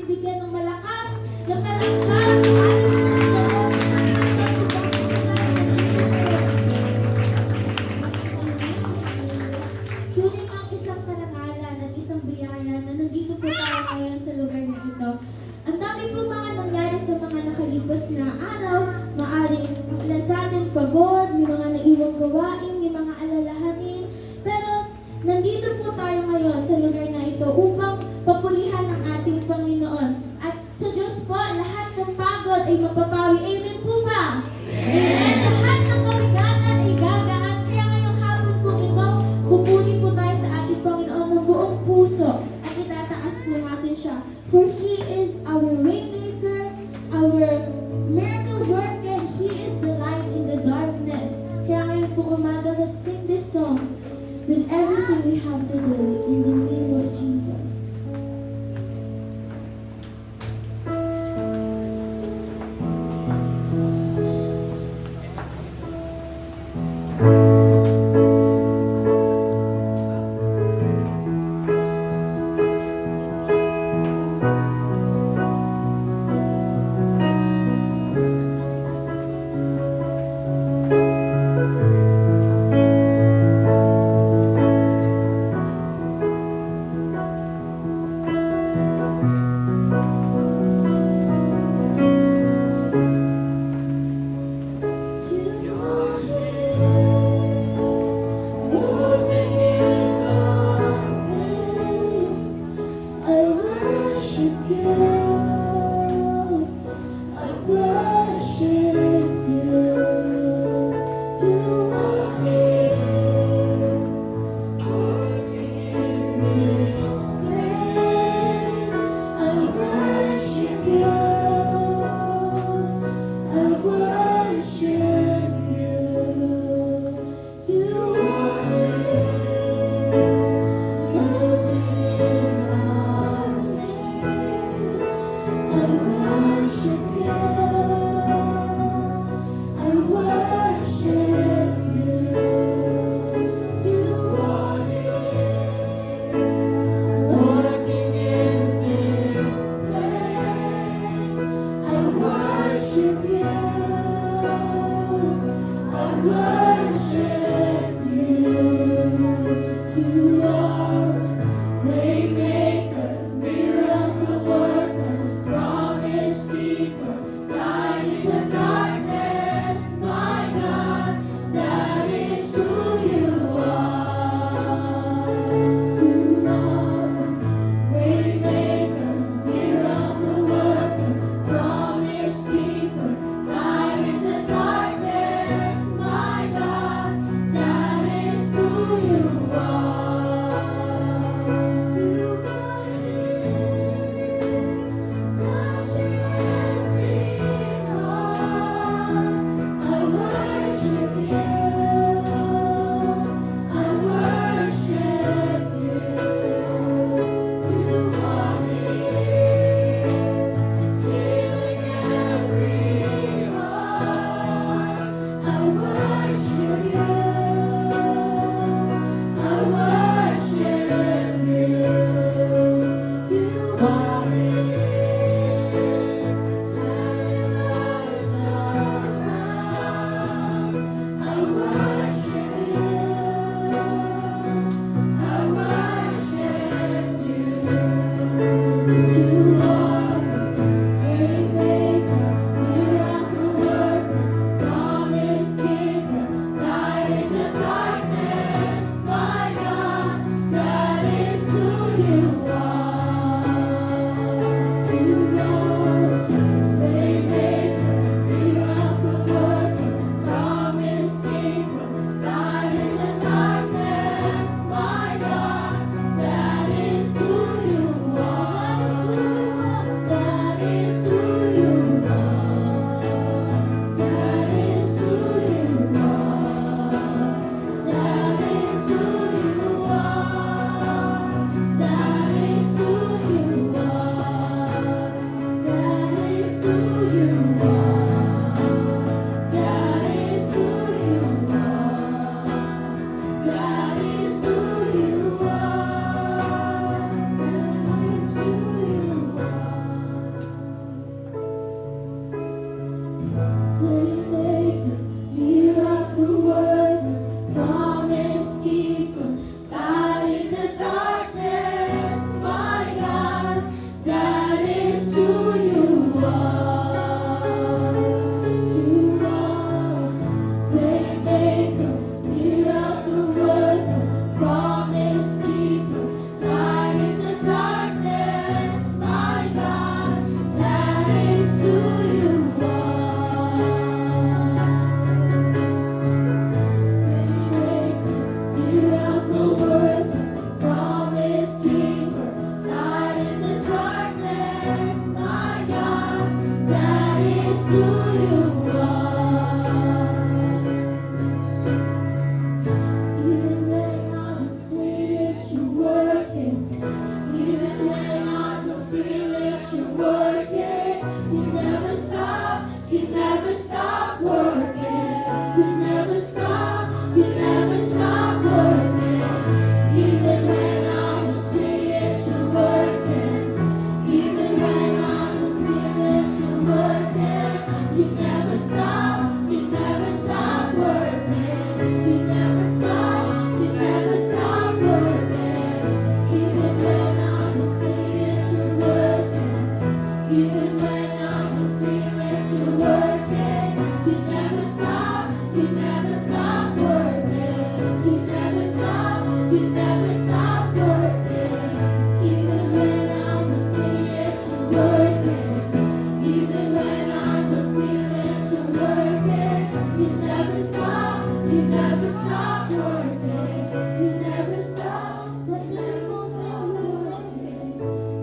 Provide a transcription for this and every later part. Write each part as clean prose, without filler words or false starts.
natin bigyan ng malakas na palakpas sa ating Panginoon. Tunay ang isang karangalan at isang biyaya na nandito po tayo ngayon sa lugar na ito. Ang dami po mga nangyari sa mga nakalipas na araw. Maaring ilan sa atin pagod, may mga naiwang gawain, may mga alalahanin. Pero nandito po tayo ngayon sa lugar na ito upang papulihan ang ating Panginoon. At sa Diyos po, lahat ng pagod ay mapapawi. Amen po ba? Amen! Lahat ng kabigatan ay gagaan. Kaya ngayong hapon po ito, pupuli po tayo sa ating Panginoon ng buong puso at itataas po natin siya. For He is our waymaker, our miracle worker. He is the light in the darkness. Kaya ngayon po umaga, let's sing this song with everything we have today in the name of Jesus.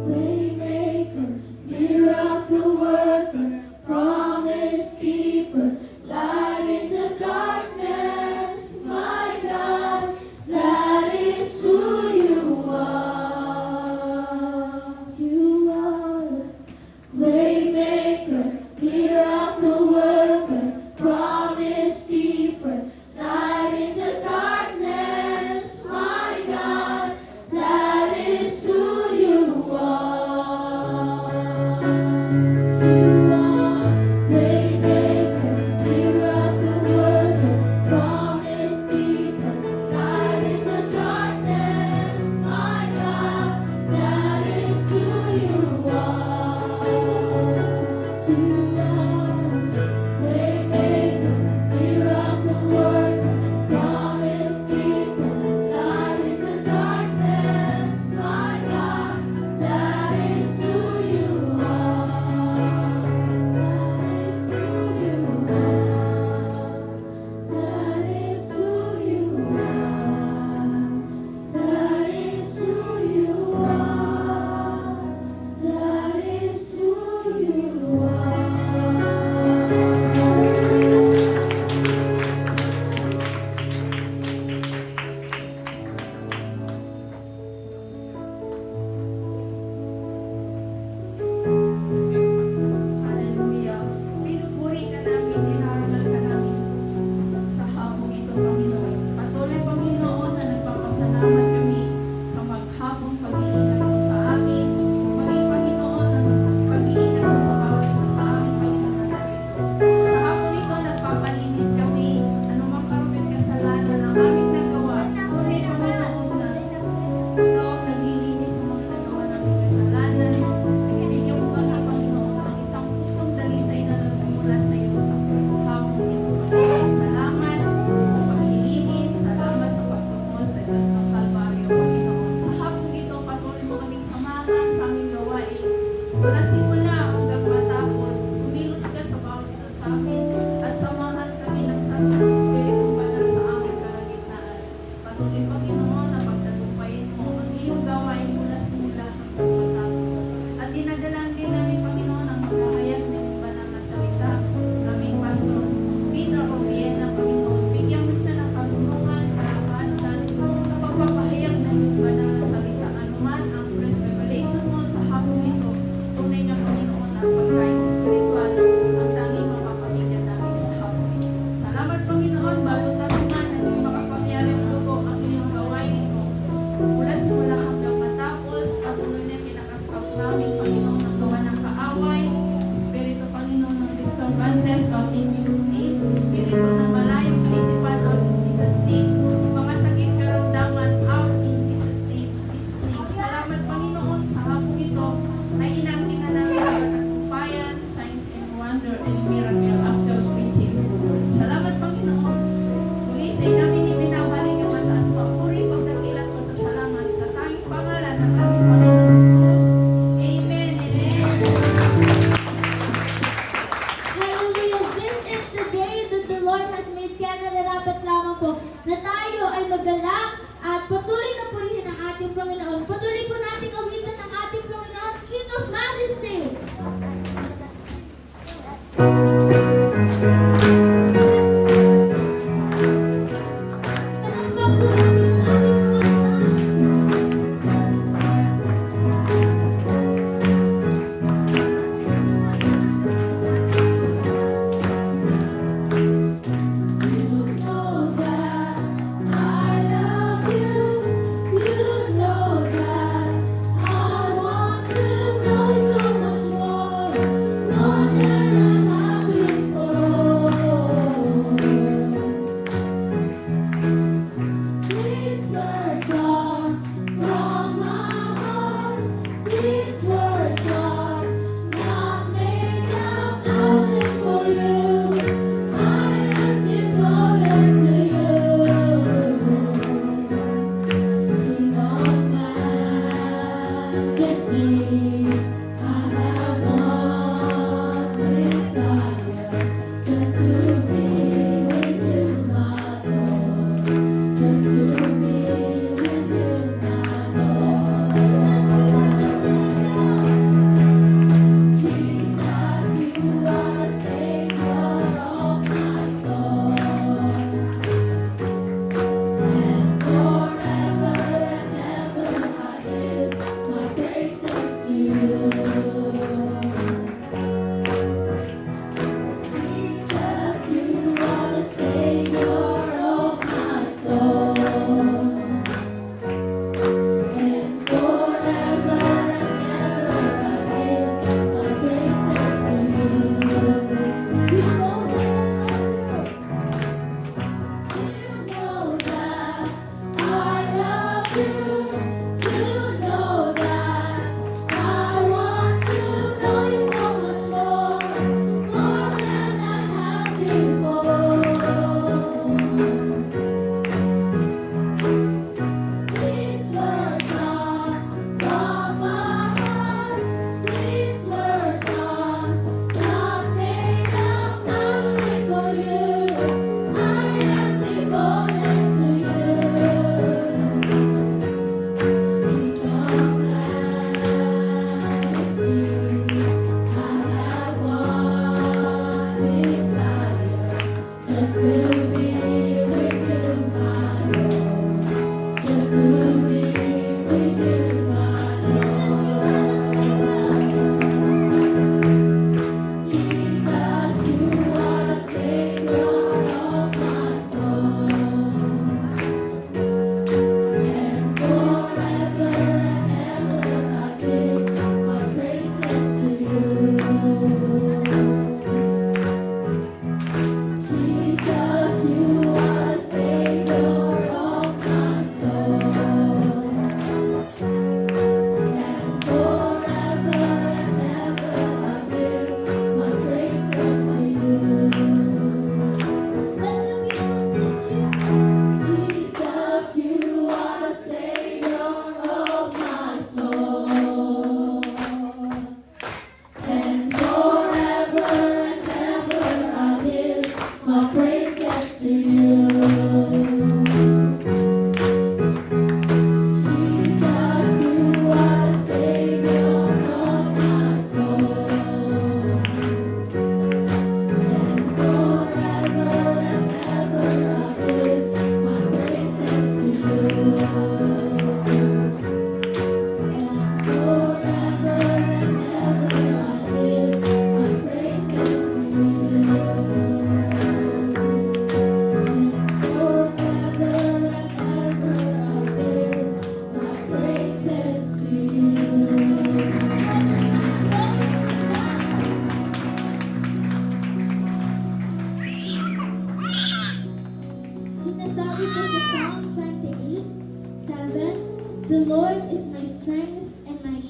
Waymaker, miracle worker, promise keeper, light in the darkness, my God, that is who you are. You are Waymaker, miracle worker, promise keeper, light in the darkness, my God, that is who you are. You are Waymaker, miracle worker, promise keeper, light in the darkness, my God, that is who you are. You are Waymaker, miracle worker, promise keeper, light in the darkness, my God, that is who you are. That is who you are. That is who you are. That is who you are. Hallelujah. Pinupuri ka namin, dinarangal ka namin sa hapong ito, Panginoon. Patuloy, Panginoon, na nagpapasalamat kami sa maghapong pag-iingat mo sa amin. Maging, Panginoon, ang pag-iingat mo sa bawat isa sa amin, Panginoon, na narito. Sa hapong ito, nagpapalinis kami. Anumang karupit kasalanan ang aming nagawa. Patuloy, Panginoon, na ikaw ang naglilinis sa mga nagawa naming kasalanan. Bigyan mo kami, Panginoon, ng isang pusong dalisay na nagmumula sa iyo sa hapong ito, Panginoon. Salamat sa paglilinis, salamat sa pagtungkol sa Diyos ng Kalbaryo, Panginoon. Sa hapong ito, patuloy mo kaming samahan sa aming gawain. Mula simula hanggang matapos, kumilos ka sa bawat isa sa amin at samahan kami ng Santo Espiritu Banal sa aming kalagitnaan. Patuloy, Panginoon, na pagtagumpayin mo ang iyong gawain mula simula hanggang matapos. At dinadalang din namin, Panginoon, ang maghahayag ng banal na salita. Naming Pastor Peter Obiena, Panginoon, bigyan mo siya ng karunungan, kalakasan, sa pagpapahayag ng iyong banal na salita. Anuman ang fresh revelation mo sa hapong ito, tunay nga, Panginoon, ang pagkain espiritual, ang tanging mapapamigyan namin sa hapong ito. Salamat, Panginoon, balot namin man ang iyong makapangyariang dugo ang iyong gawain ito. Mula simula hanggang matapos, patuloy na pinakasal namin, Panginoon, ang gawa ng kaaway, Espiritu, Panginoon, ng disturbances, out in Jesus' name, Espiritu ng malayong kaisipan, out in Jesus' name, mga sakit karamdaman, out in Jesus' name, Jesus' name. Salamat, Panginoon, sa hapong ito, ay inangkin na namin ang katagumpayan, signs and wonder, and miracle after preaching the word. Salamat, Panginoon. Muli sa namin ibinabalik ang mataas papuri, pagdakilat mo sa salamat sa tanging pangalan ng aming Panginoon Jesus. Amen and amen. Hallelujah! This is the day that the Lord has made. Kaya nararapat lamang po na tayo ay magalang at patuloy na purihin ang ating Panginoon. Patuloy po nating awitan ang ating Panginoon, King of Majesty. Palakpak po natin ang ating Panginoon. You know that I love you. You know that I want to know so much more.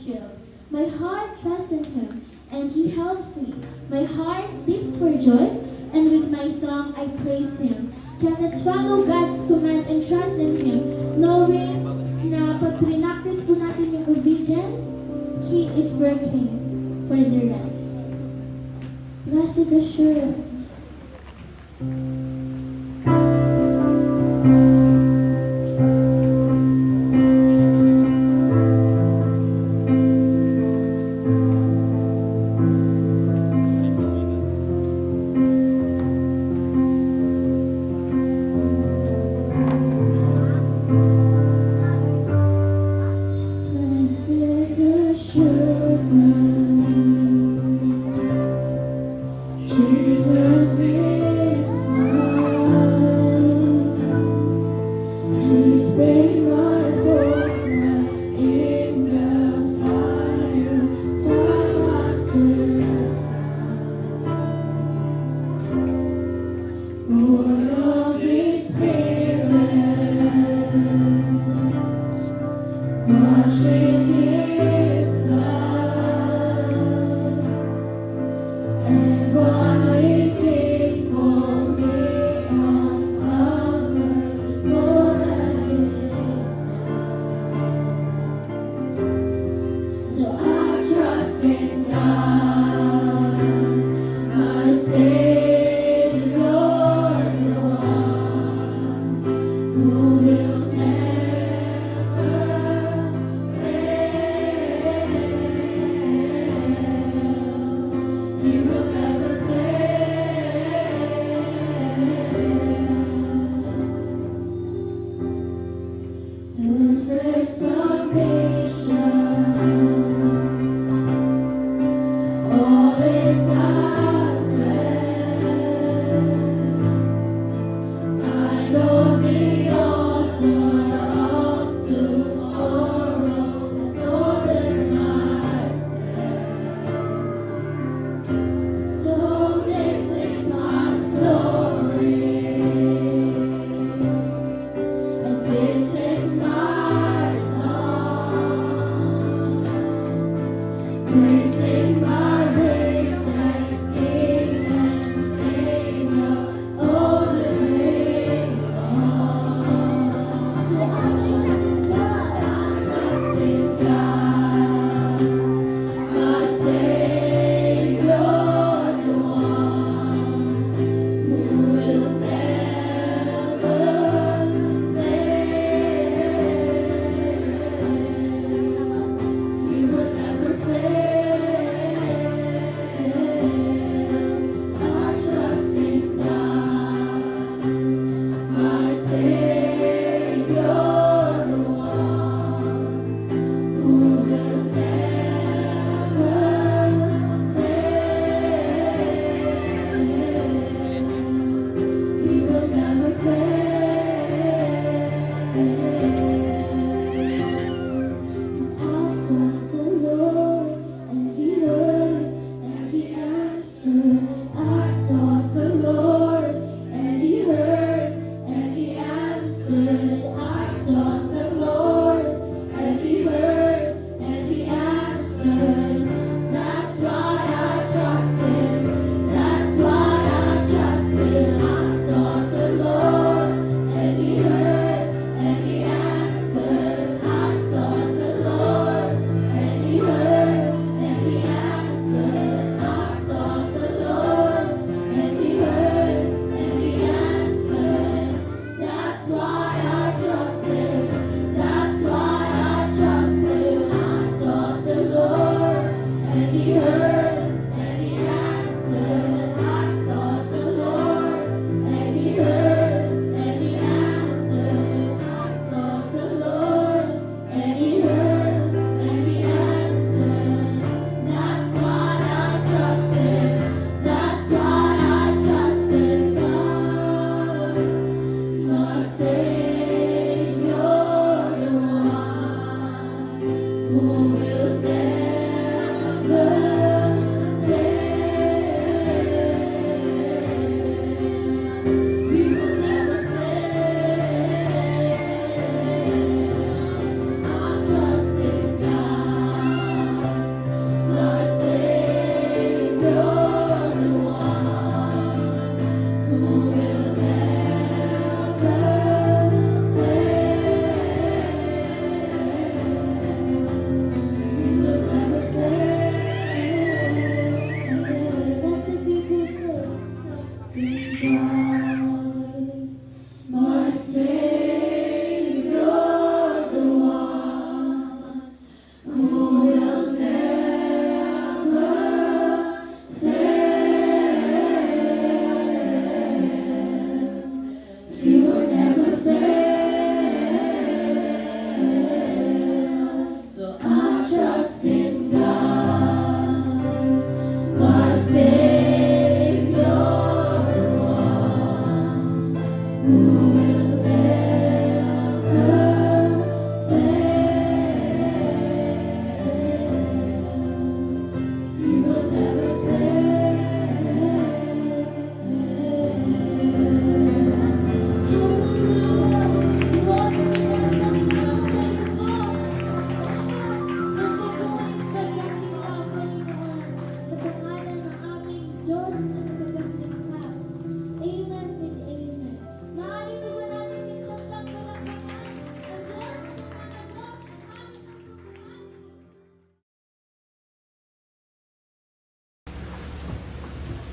shield. My heart trusts in him, and he helps me. My heart leaps for joy, and with my song I praise him. Kaya let's follow God's command and trust in him, knowing na pag pinaktis po natin yung obedience, he is working for the rest. Blessed assurance. Blessed assurance. Jesus is mine. He's been my fortnight in the fire, time after time. Born of His Spirit, washed in His blood, and what He did for me on Calvary is more than enough. So I trust in God, my Savior, the one who will never fail. He will never fail. Perfect submission, all is at rest. I know the author of tomorrow has ordered my steps. So this is my story, and this is my song, praising my risen King and Savior all the day long. So I trust in God, my Savior, the one who will never fail. He will never fail. I trust in God, my Savior, the one who will never fail. He will never fail. I sought the Lord, and He heard, and He answered. I sought the Lord, and He heard, and He answered. I sought the Lord, and He heard, and He answered. That's why I trust Him. That's why I trust Him. I sought the Lord, and He heard, and He answered. I sought the Lord, and He heard, and He answered. I sought the Lord, and He heard, and He answered. That's why I trust Him. That's why I trust Him. I sought the Lord,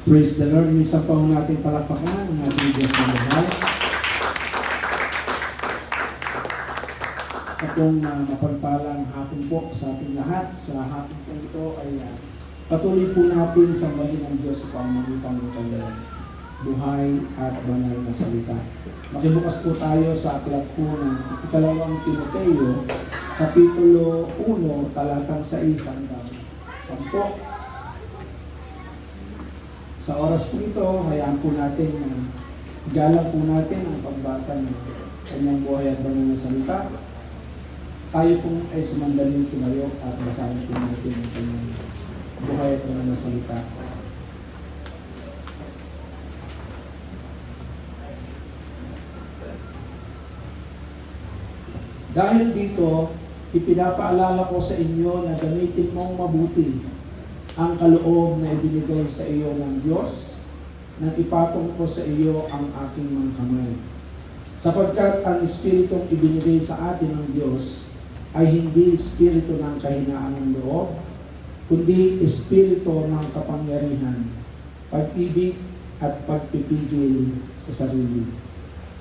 Praise the Lord. Minsan pa ho natin palakpakan ang ating Diyos na mahal. Sa pong mapagpalang hapon po sa ating lahat. Sa hapon po ito ay patuloy po natin sambahin ang Diyos sa pamamagitan ng kanyang buhay at banal na salita. Makibukas po tayo sa aklat po ng ikalawang Timoteo, Kapitulo 1, talatang 6 hanggang 10. Sa oras po ito, hayaan po natin na galang po natin ang pagbasa ng kanyang buhay at banal na salita. Tayo po ay sumandaling tumayo at basahin po natin ang kanyang buhay at banal na salita. Dahil dito, ipinapaalala ko sa inyo na gamitin mong mabuti ang kaloob na ibinigay sa iyo ng Diyos, nang ipatong ko sa iyo ang aking mga kamay. Sapagkat ang Espiritong ibinigay sa atin ng Diyos ay hindi Espiritu ng kahinaan ng loob, kundi Espiritu ng kapangyarihan, pag-ibig at pagpipigil sa sarili.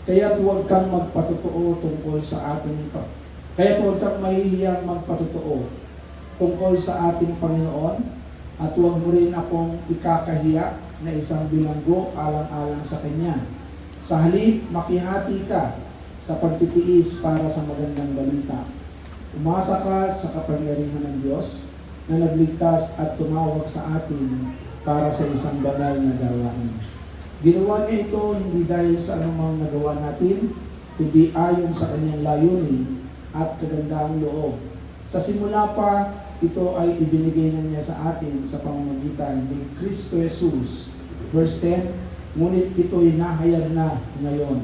Kaya't huwag kang magpatotoo tungkol sa ating Kaya't huwag kang mahihiyang magpatotoo tungkol sa ating Panginoon, at huwag mo rin akong ikakahiya na isang bilanggo alang-alang sa Kanya. Sa halip, makihati ka sa pagtitiis para sa magandang balita. Umasa ka sa kapangyarihan ng Diyos na nagligtas at tumawag sa atin para sa isang banal na gawain. Ginawa niya ito hindi dahil sa anumang nagawa natin, kundi ayon sa Kanyang layunin at kagandahang loob. Sa simula pa, ito ay ibinigay na niya sa atin sa pamamagitan ni Kristo Jesus. Verse 10, ngunit ito'y nahayag na ngayon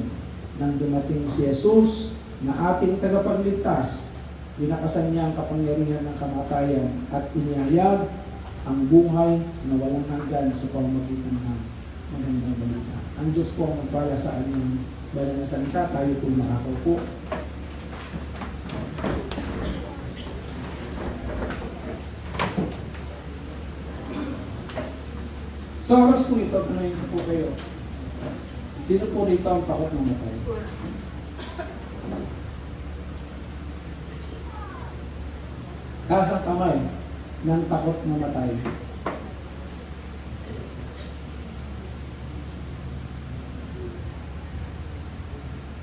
nang dumating si Jesus na ating tagapagligtas. Binakasan niya ang kapangyarihan ng kamatayan at inihayag ang buhay na walang hanggan sa pamamagitan ng magandang balita. Ang Diyos po ang magpala sa ating banal na salita. Tayo po makakaupo. Sa oras po ito, tunayin ko po kayo. Sino po rito ang takot mamatay? Taas ang kamay ng takot mamatay.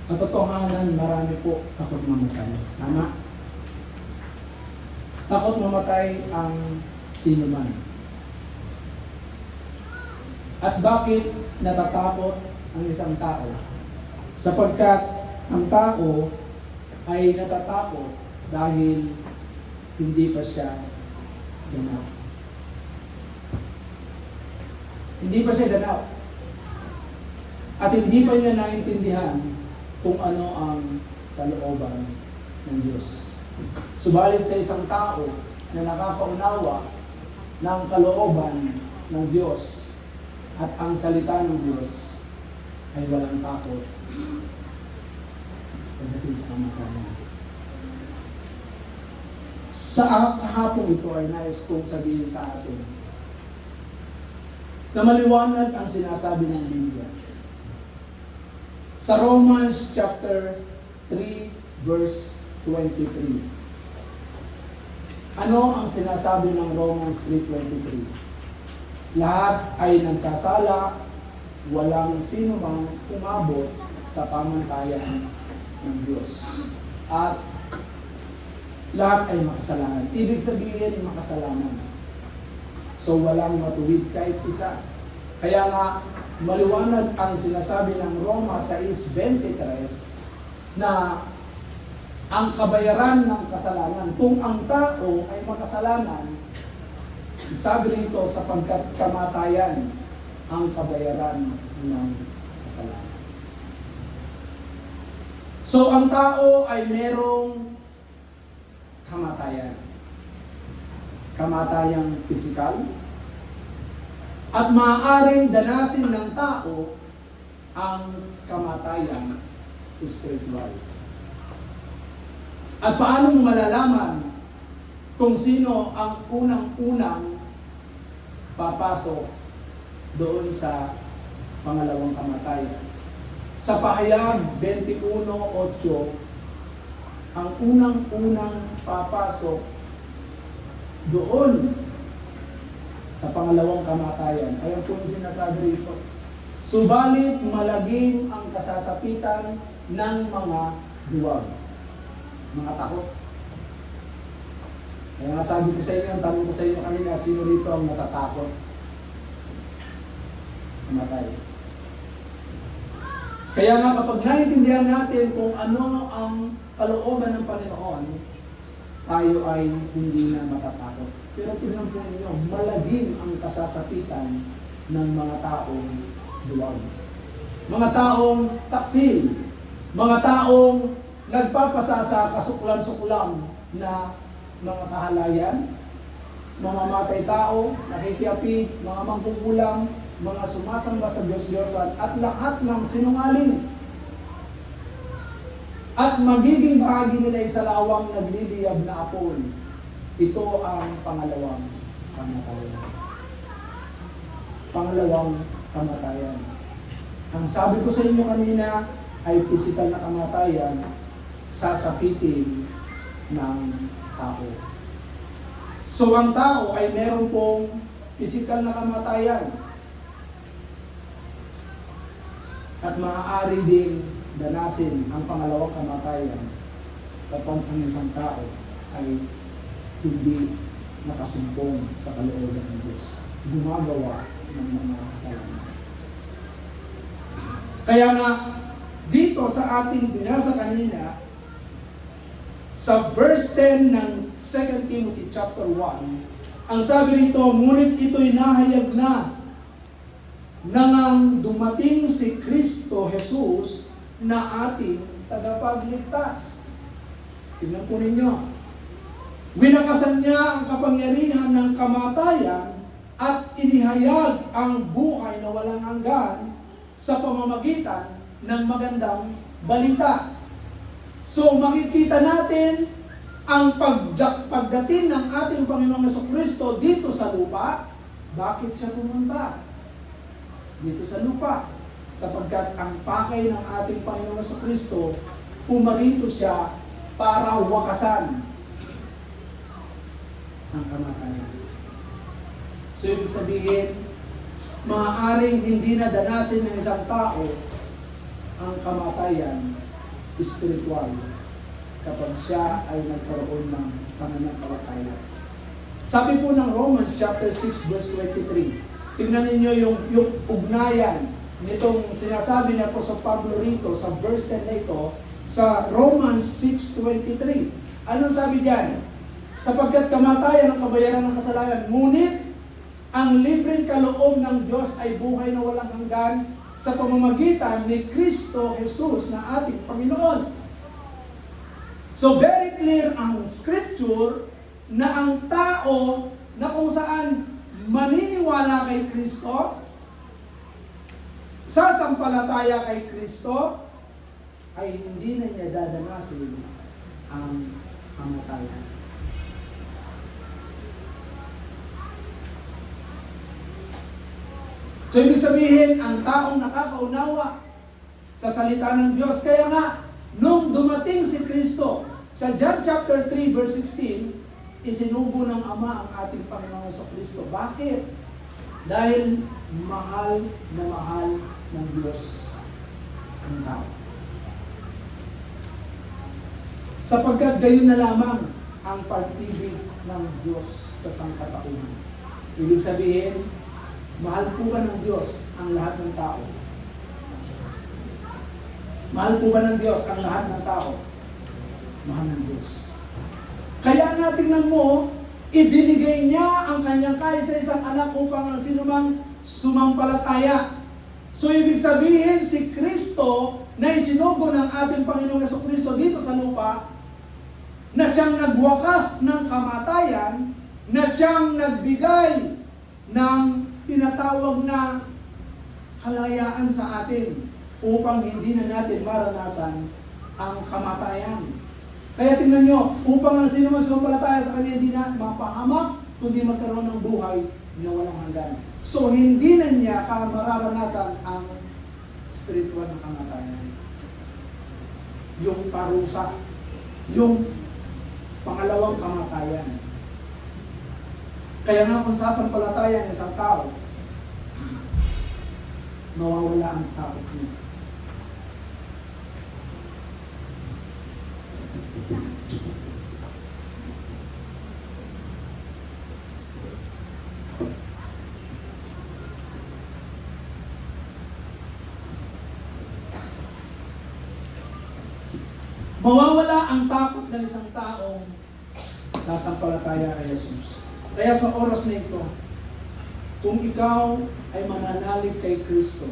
Katotohanan, marami po takot mamatay. Tama? Takot mamatay ang sino man. At bakit natatakot ang isang tao? Sapagkat ang tao ay natatakot dahil hindi pa siya danaw. Hindi pa siya danaw. At hindi pa niya naintindihan kung ano ang kalooban ng Diyos. Subalit sa isang tao na nakakaunawa ng kalooban ng Diyos, at ang salita ng Diyos ay walang takot pagdating sa kamatayan. Sa hapong ito ay nais kong sabihin sa atin na maliwanag ang sinasabi ng Biblia. Sa Romans chapter 3 verse 23. Ano ang sinasabi ng Romans 3:23? Lahat ay nagkasala, walang sino mang umabot sa pamantayan ng Diyos. At lahat ay makasalanan. Ibig sabihin, makasalanan. So walang matuwid kahit isa. Kaya nga, maliwanag ang sinasabi ng Roma 6:23 na ang kabayaran ng kasalanan, kung ang tao ay makasalanan, sabi rito, sapagkat kamatayan ang kabayaran ng kasalanan. So, ang tao ay merong kamatayan. Kamatayang pisikal. At maaaring danasin ng tao ang kamatayang spiritual. At paano mo malalaman kung sino ang unang-unang papasok doon sa pangalawang kamatayan. Sa pahayag 21:8, ang unang-unang papasok doon sa pangalawang kamatayan. Ayan po yung sinasabi rito. Subalit malagim ang kasasapitan ng mga duwag. Mga takot. Kaya nga sabi ko sa inyo, ang tanong ko sa inyo kanina, sino rito ang natatakot? Mamatay. Kaya nga kapag naintindihan natin kung ano ang kalooban ng Panginoon, tayo ay hindi na matatakot. Pero tingnan po ninyo, malagim ang kasasapitan ng mga taong duwag. Mga taong taksil, mga taong nagpapasa sa kasuklam-suklam na mga kahalayan, mamamatay tao, nakikiapid, mga mangkukulam, mga sumasamba sa Diyos-Diyosan, at lahat ng sinungaling. At magiging bahagi nila ay sa lawang nagliliyab na apoy. Ito ang pangalawang kamatayan. Pangalawang kamatayan. Ang sabi ko sa inyo kanina ay physical na kamatayan, sasapitin ng tao. So ang tao ay meron pong physical na kamatayan. At maaari din danasin ang pangalawang kamatayan kapag ang isang tao ay hindi nakasumpong sa kalooban ng Diyos, gumagawa ng mga kasalanan. Kaya nga, dito sa ating binasa kanina, sa verse 10 ng 2 Timothy chapter 1, ang sabi rito, ngunit ito'y nahayag na nang dumating si Kristo Jesus na ating tagapagligtas. Tingnan po ninyo. Winakasan niya ang kapangyarihan ng kamatayan at inihayag ang buhay na walang hanggan sa pamamagitan ng magandang balita. So makikita natin ang pagdating ng ating Panginoong Jesucristo dito sa lupa. Bakit siya pumunta dito sa lupa? Sapagkat ang pakay ng ating Panginoong Jesucristo, pumarito siya para wakasan ang kamatayan. So ibig sabihin, maaaring hindi na danasin ng isang tao ang kamatayan spiritual kapag siya ay nagkaroon ng pananampalataya. Sabi po ng Romans chapter 6 verse 23, tingnan ninyo yung ugnayan nitong sinasabi na po sa Pablo rito sa verse 10 na ito sa Romans 6:23. Anong sabi diyan? Sapagkat kamatayan ang kabayaran ng kasalanan, ngunit ang libreng kaloob ng Diyos ay buhay na walang hanggan sa pamamagitan ni Kristo Jesus na ating Panginoon. So very clear ang scripture na ang tao na kung saan maniniwala kay Kristo, sasampalataya kay Kristo, ay hindi na niya dadanasin ang kamatayan. So ibig sabihin, ang taong nakakaunawa sa salita ng Diyos. Kaya nga, nung dumating si Kristo, sa John chapter 3 verse 16, isinugo ng Ama ang ating Panginoong Jesucristo. Bakit? Dahil mahal na mahal ng Diyos ang tao. Sapagkat gayon na lamang ang pag-ibig ng Diyos sa sangkatauhan. Ibig sabihin, mahal po ba ng Diyos ang lahat ng tao? Mahal po ba ng Diyos ang lahat ng tao? Mahal ng Diyos. Kaya nga tingnan mo, ibinigay niya ang kanyang kaisa-isang anak upang ang sinumang sumampalataya. So ibig sabihin, si Kristo na isinugo ng ating Panginoong Jesucristo dito sa lupa, na siyang nagwakas ng kamatayan, na siyang nagbigay ng tinatawag na kalayaan sa atin upang hindi na natin maranasan ang kamatayan. Kaya tingnan nyo, upang ang sino man sumampalataya sa Kanya hindi na mapahamak, kundi magkaroon ng buhay na walang hanggan. So, hindi na niya mararanasan ang spiritual na kamatayan. Yung parusa, yung pangalawang kamatayan. Kaya nga kung sasampalatayan ng isang tao, mawawala ang takot niya. Mawawala ang takot ng isang taong sasampalataya kay Jesus. Kaya sa oras na ito, kung ikaw ay mananalig kay Kristo,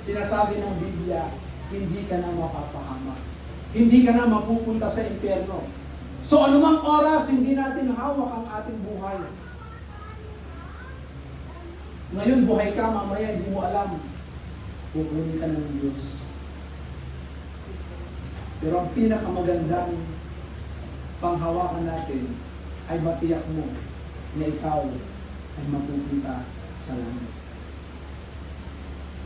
sinasabi ng Biblia, hindi ka na mapapahamak. Hindi ka na mapupunta sa impyerno. So anumang oras, hindi natin hawak ang ating buhay. Ngayon, buhay ka, mamaya hindi mo alam. Kukunin ka na ng Diyos. Pero ang pinakamagandang panghawakan natin ay matiyak mo na ikaw ay mapupunta sa langit.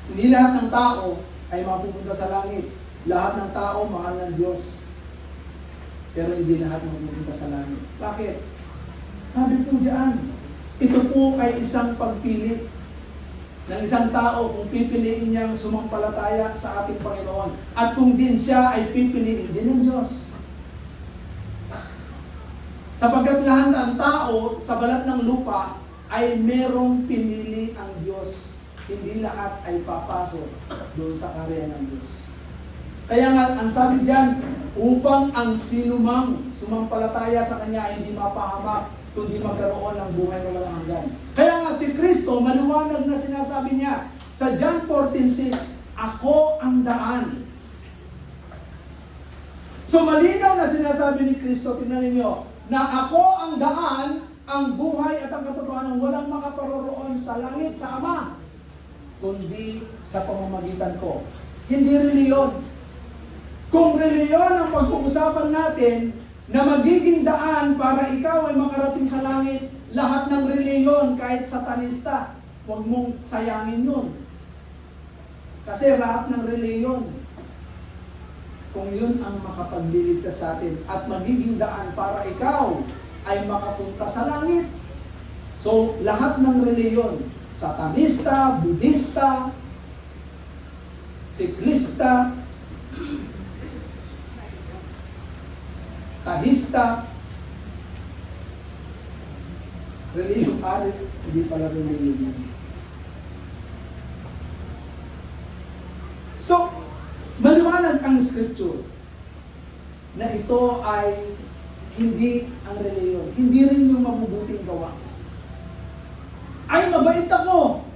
Hindi lahat ng tao ay mapupunta sa langit. Lahat ng tao mahal ng Diyos. Pero hindi lahat mapupunta sa langit. Bakit? Sabi po diyan, ito po ay isang pagpilit ng isang tao kung pipiliin niyang sumampalataya sa ating Panginoon. At kung din siya ay pipiliin din ng Diyos. Sapagkat lahat ng tao sa balat ng lupa ay merong pinili ang Diyos. Hindi lahat ay papasok doon sa karya ng Diyos. Kaya nga, ang sabi diyan, upang ang sinumang sumampalataya sa Kanya ay hindi mapahamak, kundi magkaroon ng buhay na walang hanggan. Kaya nga si Kristo, maliwanag na sinasabi niya sa John 14:6, ako ang daan. So malinaw na sinasabi ni Kristo, tingnan ninyo, na ako ang daan, ang buhay at ang katotohanan, walang makaparoroon sa langit, sa Ama, kundi sa pamamagitan ko. Hindi reliyon. Kung reliyon ang pag-uusapan natin, na magiging daan para ikaw ay makarating sa langit, lahat ng reliyon, kahit satanista, huwag mong sayangin yun. Kasi lahat ng reliyon, kung yun ang makapagliligtas sa atin at magiging daan para ikaw ay makapunta sa langit. So, lahat ng reliyon, satanista, budista, siklista, tahista, reliyon arit, hindi pala reliyon yun. So, maliwanag ang scripture na ito ay hindi ang reliyon. Hindi rin yung mabubuting gawa. Ay, mabait ako!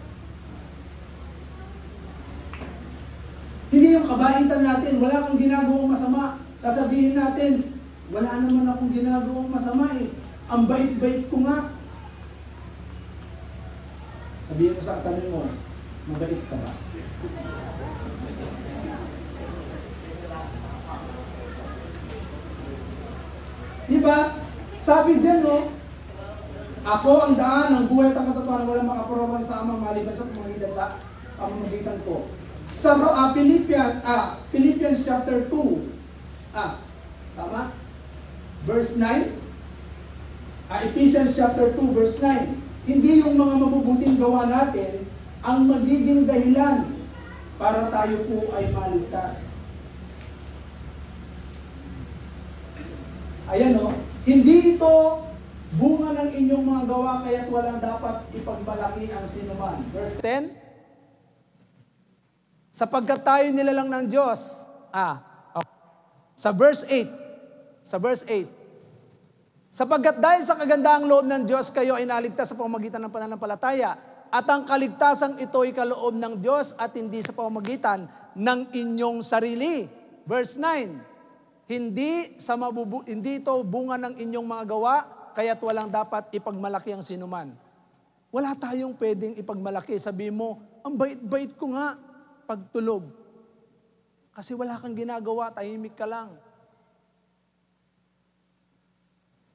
Hindi yung kabaitan natin, wala kang ginagawang masama. Sasabihin natin, wala naman akong ginagawang masama eh. Ang bait-bait ko nga. Sabihin mo sa katabi mo, mabait ka ba? Diba? Sabi dyan, no? Ako ang daan, ang buhay at ang katotohanan, walang makaparoroon sa Ama maliban sa pamamagitan ko. Sa Philippians chapter 2. Tama? Verse 9. Ephesians chapter 2, verse 9. Hindi yung mga mabubuting gawa natin ang magiging dahilan para tayo po ay maligtas. Ayan o, hindi ito bunga ng inyong mga gawa kaya't walang dapat ipagmalaki ang sinuman. Verse 10. Sapagkat tayo nilalang ng Diyos. Sa verse 8. Sapagkat dahil sa kagandahang loob ng Diyos, kayo ay naligtas sa pamamagitan ng pananampalataya. At ang kaligtasan ito ay kaloob ng Diyos at hindi sa pamamagitan ng inyong sarili. Verse 9. Hindi ito bunga ng inyong mga gawa, kaya't walang dapat ipagmalaki ang sinuman. Wala tayong pwedeng ipagmalaki. Sabi mo, ang bait-bait ko nga pagtulog. Kasi wala kang ginagawa, tahimik ka lang.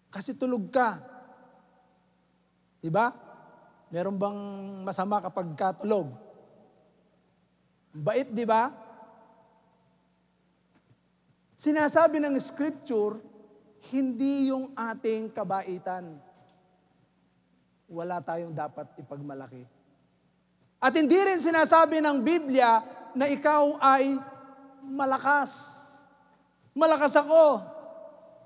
Kasi tulog ka. Di ba? Meron bang masama kapag katulog? Bait, di ba? Sinasabi ng Scripture, hindi yung ating kabaitan. Wala tayong dapat ipagmalaki. At hindi rin sinasabi ng Biblia na ikaw ay malakas. Malakas ako,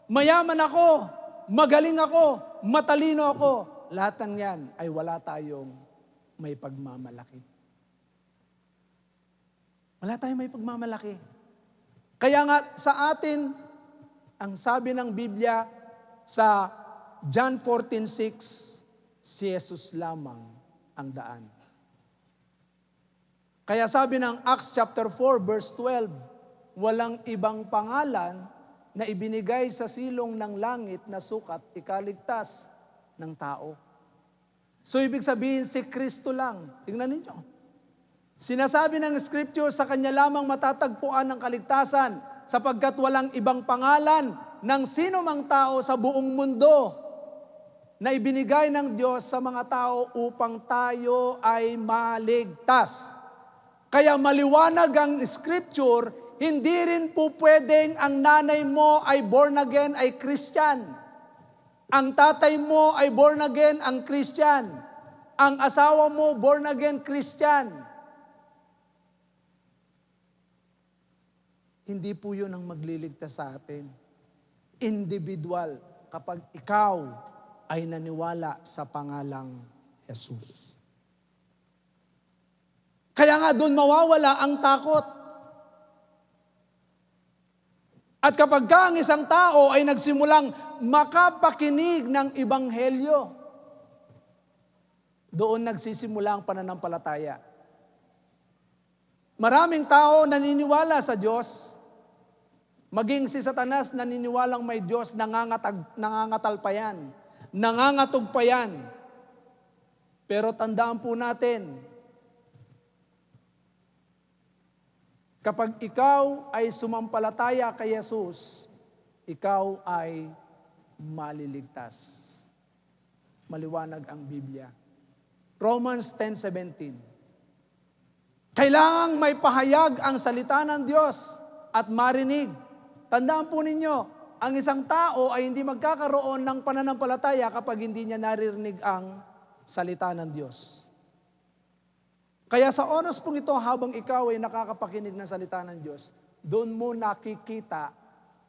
mayaman ako, magaling ako, matalino ako. Lahat ng yan ay wala tayong may pagmamalaki. Wala tayong may pagmamalaki. Kaya nga sa atin, ang sabi ng Biblia sa John 14:6, si Jesus lamang ang daan. Kaya sabi ng Acts chapter 4 verse 12, walang ibang pangalan na ibinigay sa silong ng langit na sukat ikaligtas ng tao. So ibig sabihin si Kristo lang. Tingnan ninyo. Sinasabi ng Scripture, sa Kanya lamang matatagpuan ng kaligtasan sapagkat walang ibang pangalan ng sino mang tao sa buong mundo na ibinigay ng Diyos sa mga tao upang tayo ay maligtas. Kaya maliwanag ang Scripture, hindi rin po pwedeng ang nanay mo ay born again, ay Christian. Ang tatay mo ay born again, ang Christian. Ang asawa mo born again, Christian. Hindi po yun ang magliligtas sa atin. Individual, kapag ikaw ay naniwala sa pangalang Jesus. Kaya nga doon mawawala ang takot. At kapag ang isang tao ay nagsimulang makapakinig ng Ebanghelyo, doon nagsisimula ang pananampalataya. Maraming tao naniniwala sa Diyos, maging si Satanas naniniwalang may Diyos, nangangatal pa yan, nangangatog pa yan. Pero tandaan po natin, kapag ikaw ay sumampalataya kay Jesus, ikaw ay maliligtas. Maliwanag ang Biblia. Romans 10:17. Kailangang may pahayag ang salita ng Diyos at marinig. Tandaan po ninyo, ang isang tao ay hindi magkakaroon ng pananampalataya kapag hindi niya naririnig ang salita ng Diyos. Kaya sa oras pong ito, habang ikaw ay nakakapakinig ng salita ng Diyos, doon mo nakikita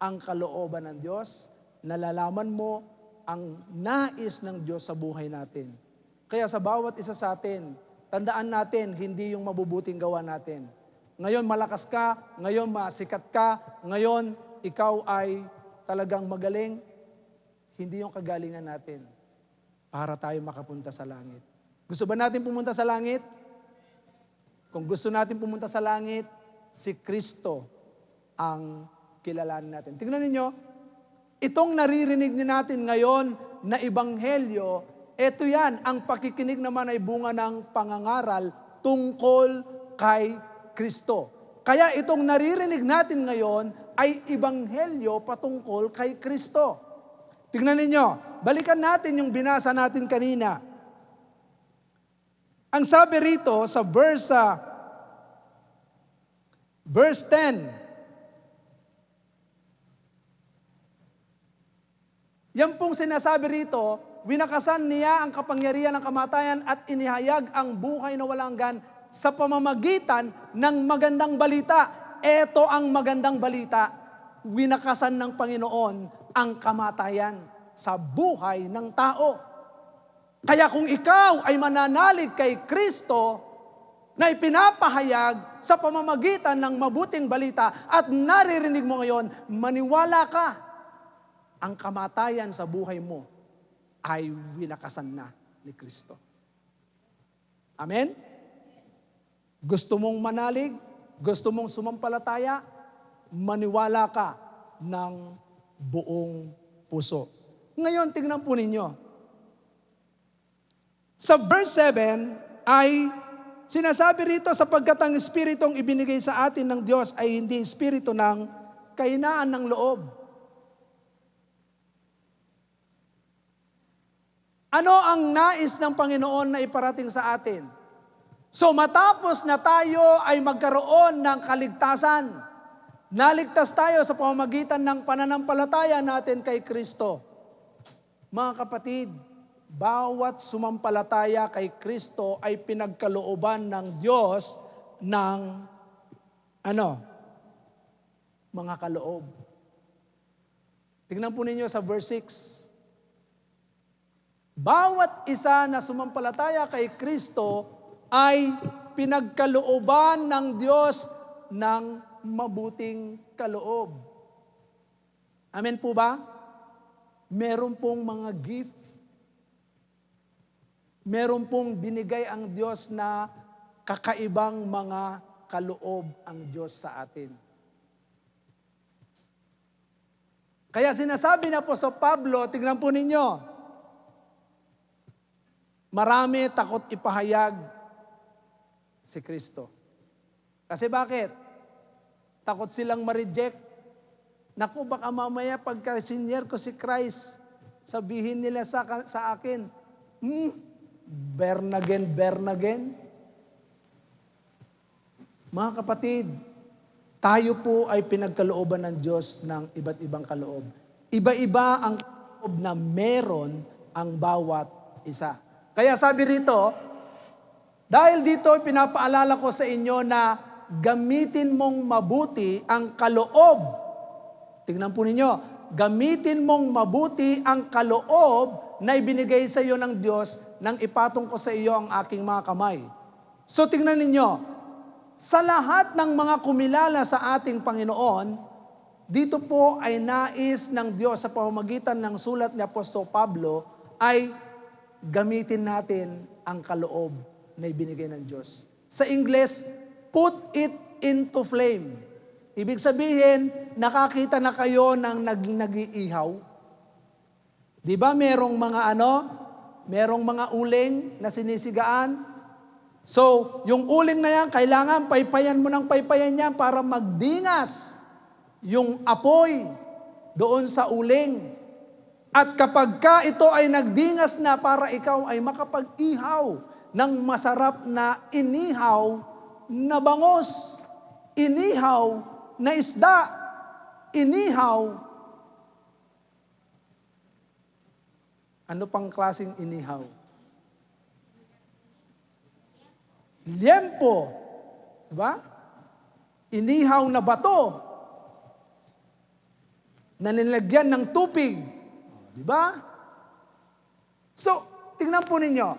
ang kalooban ng Diyos, nalalaman mo ang nais ng Diyos sa buhay natin. Kaya sa bawat isa sa atin, tandaan natin, hindi yung mabubuting gawa natin. Ngayon malakas ka, ngayon masikat ka, ngayon ikaw ay talagang magaling, hindi yung kagalingan natin para tayo makapunta sa langit. Gusto ba natin pumunta sa langit? Kung gusto natin pumunta sa langit, si Kristo ang kilalanin natin. Tingnan ninyo, itong naririnig natin ngayon na ebanghelyo, ito yan, ang pakikinig naman ay bunga ng pangangaral tungkol kay Kristo. Kaya itong naririnig natin ngayon ay ebanghelyo patungkol kay Kristo. Tingnan ninyo, balikan natin yung binasa natin kanina. Ang sabi rito sa verse 10, yan pong sinasabi rito, winakasan niya ang kapangyarihan ng kamatayan at inihayag ang buhay na walang hanggan sa pamamagitan ng magandang balita. Ito ang magandang balita. Winakasan ng Panginoon ang kamatayan sa buhay ng tao. Kaya kung ikaw ay mananalig kay Kristo na ipinapahayag sa pamamagitan ng mabuting balita at naririnig mo ngayon, maniwala ka, ang kamatayan sa buhay mo ay winakasan na ni Kristo. Amen? Gusto mong manalig? Gusto mong sumampalataya? Maniwala ka ng buong puso. Ngayon, tingnan po ninyo. Sa verse 7 ay sinasabi rito, sapagkat ang Espiritong ibinigay sa atin ng Diyos ay hindi Espiritu ng kahinaan ng loob. Ano ang nais ng Panginoon na iparating sa atin? So matapos na tayo ay magkaroon ng kaligtasan, naligtas tayo sa pamamagitan ng pananampalataya natin kay Kristo. Mga kapatid, bawat sumampalataya kay Kristo ay pinagkalooban ng Diyos ng mga kaloob. Tingnan po ninyo sa verse 6. Bawat isa na sumampalataya kay Kristo ay pinagkalooban ng Diyos ng mabuting kaloob. Amen po ba? Meron pong mga gift. Meron pong binigay ang Diyos na kakaibang mga kaloob ang Diyos sa atin. Kaya sinasabi na po sa Pablo, tignan po ninyo, marami takot ipahayag si Kristo. Kasi bakit? Takot silang ma-reject. Naku, baka mamaya pagka senior ko si Christ, sabihin nila sa akin, born again. Mga kapatid, tayo po ay pinagkalooban ng Diyos ng iba't ibang kaloob. Iba-iba ang kaloob na meron ang bawat isa. Kaya sabi rito, dahil dito pinapaalala ko sa inyo na gamitin mong mabuti ang kaloob. Tingnan po ninyo, gamitin mong mabuti ang kaloob na ibinigay sa iyo ng Diyos nang ipatong ko sa iyo ang aking mga kamay. So tingnan ninyo, sa lahat ng mga kumilala sa ating Panginoon, dito po ay nais ng Diyos sa pamamagitan ng sulat ni Apostol Pablo ay gamitin natin ang kaloob na ibinigay ng Diyos. Sa Ingles, put it into flame. Ibig sabihin, nakakita na kayo ng nag-iihaw. Di ba merong merong mga uling na sinisigaan? So, yung uling na yan, kailangan paypayan mo ng paypayan yan para magdingas yung apoy doon sa uling. At kapag ka ito ay nagdingas na para ikaw ay makapag-ihaw ng masarap na inihaw na bangos, inihaw na isda, inihaw. Ano pang klaseng inihaw? Liempo. Diba? Inihaw na bato na nilagyan ng tubig. Diba? So, tingnan po ninyo.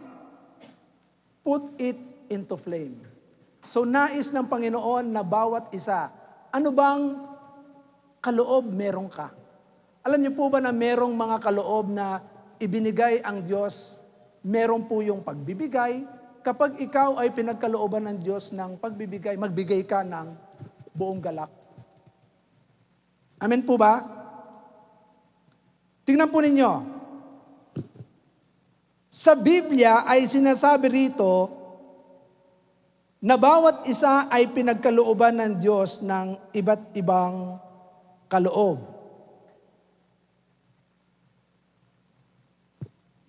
Put it into flame. So, nais ng Panginoon na bawat isa, ano bang kaloob meron ka? Alam niyo po ba na merong mga kaloob na ibinigay ang Diyos? Meron po yung pagbibigay. Kapag ikaw ay pinagkalooban ng Diyos ng pagbibigay, magbigay ka ng buong galak. Amen po ba? Tingnan po ninyo. Sa Biblia ay sinasabi rito na bawat isa ay pinagkalooban ng Diyos ng iba't ibang kaloob.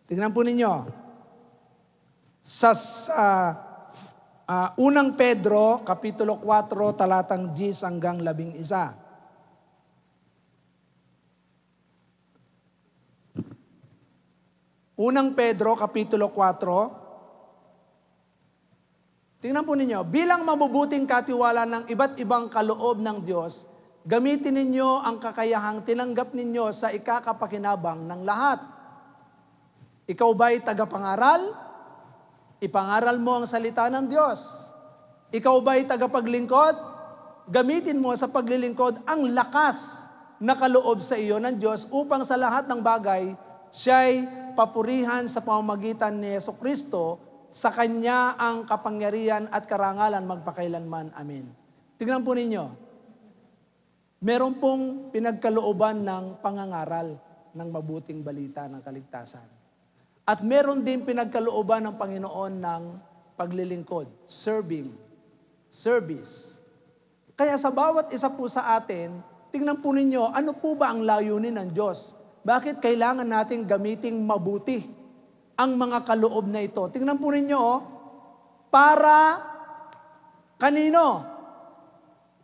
Tingnan po ninyo. Sa unang Pedro, Kapitulo 4, talatang 10 hanggang 11. Unang Pedro, Kapitulo 4. Tingnan po ninyo, bilang mabubuting katiwala ng iba't ibang kaloob ng Diyos, gamitin ninyo ang kakayahang tinanggap ninyo sa ikakapakinabang ng lahat. Ikaw ba'y tagapangaral? Ipangaral mo ang salita ng Diyos. Ikaw ba'y tagapaglingkod? Gamitin mo sa paglilingkod ang lakas na kaloob sa iyo ng Diyos upang sa lahat ng bagay, siya'y papurihan sa pamamagitan ni Jesucristo, sa Kanya ang kapangyarihan at karangalan magpakailanman. Amen. Tingnan po ninyo. Meron pong pinagkalooban ng pangangaral ng mabuting balita ng kaligtasan. At meron din pinagkalooban ng Panginoon ng paglilingkod, service. Kaya sa bawat isa po sa atin, tingnan po ninyo, ano po ba ang layunin ng Diyos? Bakit kailangan nating gamiting mabuti ang mga kaloob na ito. Tingnan po ninyo, para kanino?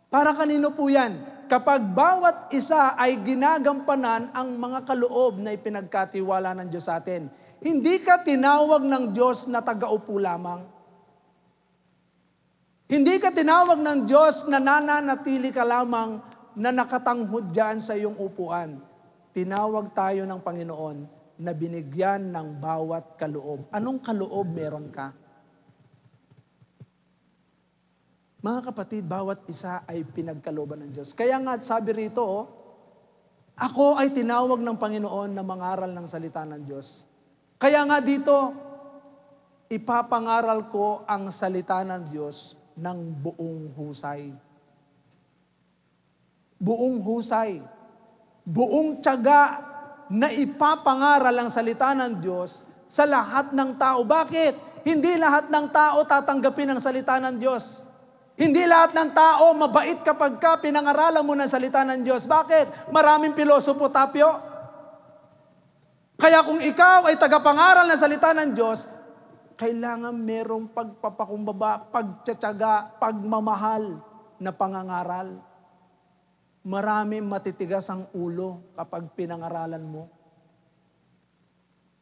Para kanino po yan? Kapag bawat isa ay ginagampanan ang mga kaloob na ipinagkatiwala ng Diyos sa atin. Hindi ka tinawag ng Diyos na taga-upo lamang. Hindi ka tinawag ng Diyos na nananatili ka lamang na nakatanghod dyan sa iyong upuan. Tinawag tayo ng Panginoon na binigyan ng bawat kaloob. Anong kaloob meron ka? Mga kapatid, bawat isa ay pinagkalooban ng Diyos. Kaya nga sabi rito, ako ay tinawag ng Panginoon na mangaral ng salita ng Diyos. Kaya nga dito, ipapangaral ko ang salita ng Diyos ng buong husay. Buong husay. Buong tiyaga na ipapangaral ang salita ng Diyos sa lahat ng tao. Bakit? Hindi lahat ng tao tatanggapin ang salita ng Diyos. Hindi lahat ng tao mabait kapag ka pinangaralan mo ng salita ng Diyos. Bakit? Maraming pilosopo, Tapyo. Kaya kung ikaw ay tagapangaral ng salita ng Diyos, kailangan merong pagpapakumbaba, pagtsatsaga, pagmamahal na pangangaral. Maraming matitigas ang ulo kapag pinangaralan mo.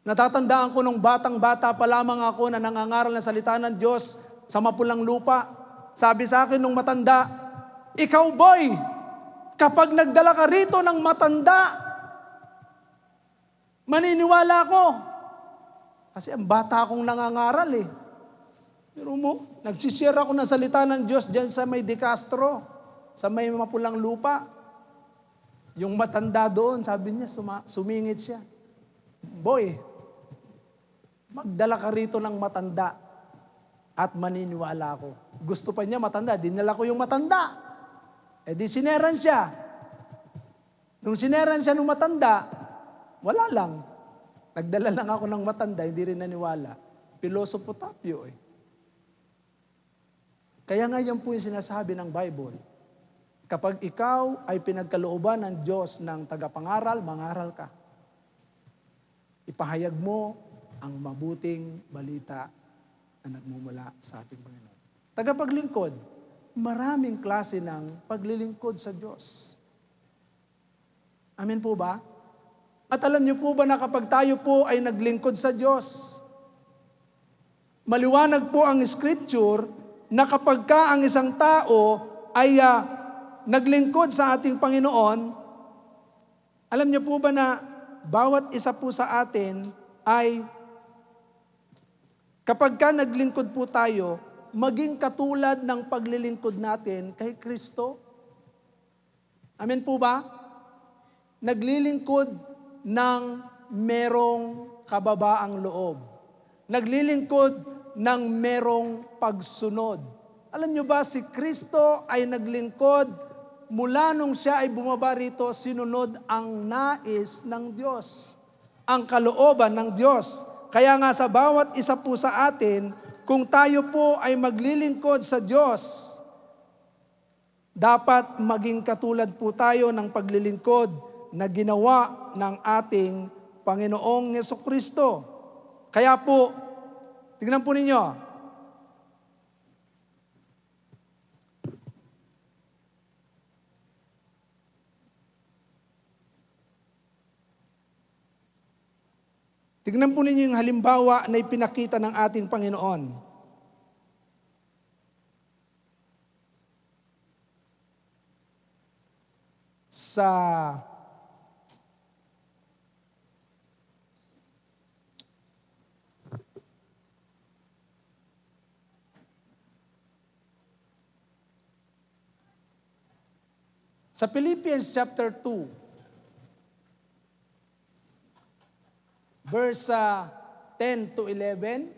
Natatandaan ko nung batang-bata pa lamang ako na nangangaral ng salita ng Diyos sa mapulang lupa. Sabi sa akin nung matanda, ikaw boy, kapag nagdala ka rito ng matanda, maniniwala ko. Kasi ang bata akong nangangaral eh. Pero mo, nagsishare ako ng salita ng Diyos dyan sa may De Castro, sa may mapulang lupa. Yung matanda doon, sabi niya, sumingit siya. Boy, magdala ka rito ng matanda at maniniwala ako. Gusto pa niya matanda, dinala ko yung matanda. Eh di sineran siya. Nung sineran siya nung matanda, wala lang. Nagdala lang ako ng matanda, hindi rin naniwala. Pilosopo Tapyo eh. Kaya nga yan po yung sinasabi ng Bible. Kapag ikaw ay pinagkalooban ng Diyos ng tagapangaral, mangaral ka. Ipahayag mo ang mabuting balita na nagmumula sa ating Panginoon. Tagapaglingkod, maraming klase ng paglilingkod sa Diyos. Amen po ba? At alam niyo po ba na kapag tayo po ay naglingkod sa Diyos, maliwanag po ang Scripture na kapag ka ang isang tao ay naglingkod sa ating Panginoon, alam niyo po ba na bawat isa po sa atin ay kapag ka naglingkod po tayo, maging katulad ng paglilingkod natin kay Kristo. Amen po ba? Naglilingkod ng merong kababaang loob. Naglilingkod ng merong pagsunod. Alam nyo ba, si Kristo ay naglingkod mula nung siya ay bumaba rito, sinunod ang nais ng Diyos, ang kalooban ng Diyos. Kaya nga sa bawat isa po sa atin, kung tayo po ay maglilingkod sa Diyos, dapat maging katulad po tayo ng paglilingkod na ginawa ng ating Panginoong Jesucristo. Kaya po, tingnan po ninyo, tignan po ninyo yung halimbawa na ipinakita ng ating Panginoon. Sa Philippians chapter 2, verse 10 to 11.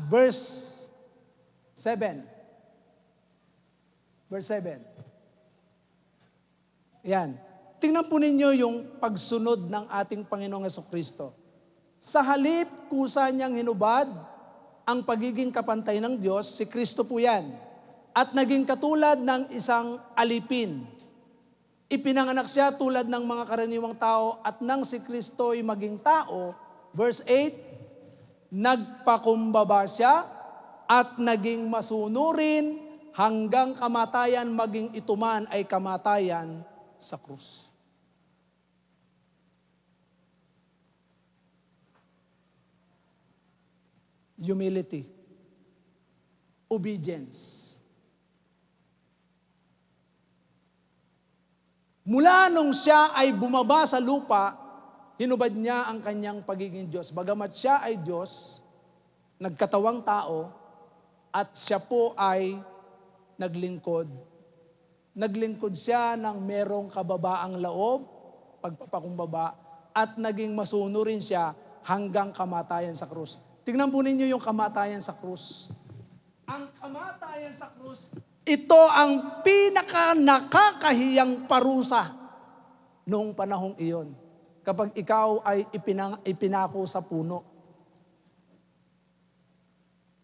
Verse 7. Verse 7. Yan. Tingnan po ninyo yung pagsunod ng ating Panginoong Jesucristo. Sa halip, kusa niyang hinubad ang pagiging kapantay ng Diyos, si Kristo po yan. At naging katulad ng isang alipin. ipinanganak siya tulad ng mga karaniwang tao at nang si Kristo'y maging tao, verse 8, nagpakumbaba siya at naging masunurin hanggang kamatayan, maging ito man ay kamatayan sa krus. Humility. Obedience. Mula nung siya ay bumaba sa lupa, hinubad niya ang kanyang pagiging Diyos. Bagamat siya ay Diyos, nagkatawang tao, at siya po ay naglingkod. Naglingkod siya ng merong kababaang loob, pagpapakumbaba, at naging masunurin siya hanggang kamatayan sa krus. Tingnan po ninyo yung kamatayan sa krus. Ang kamatayan sa krus, ito ang pinaka nakakahiyang parusa noong panahong iyon. Kapag ikaw ay ipinako sa puno.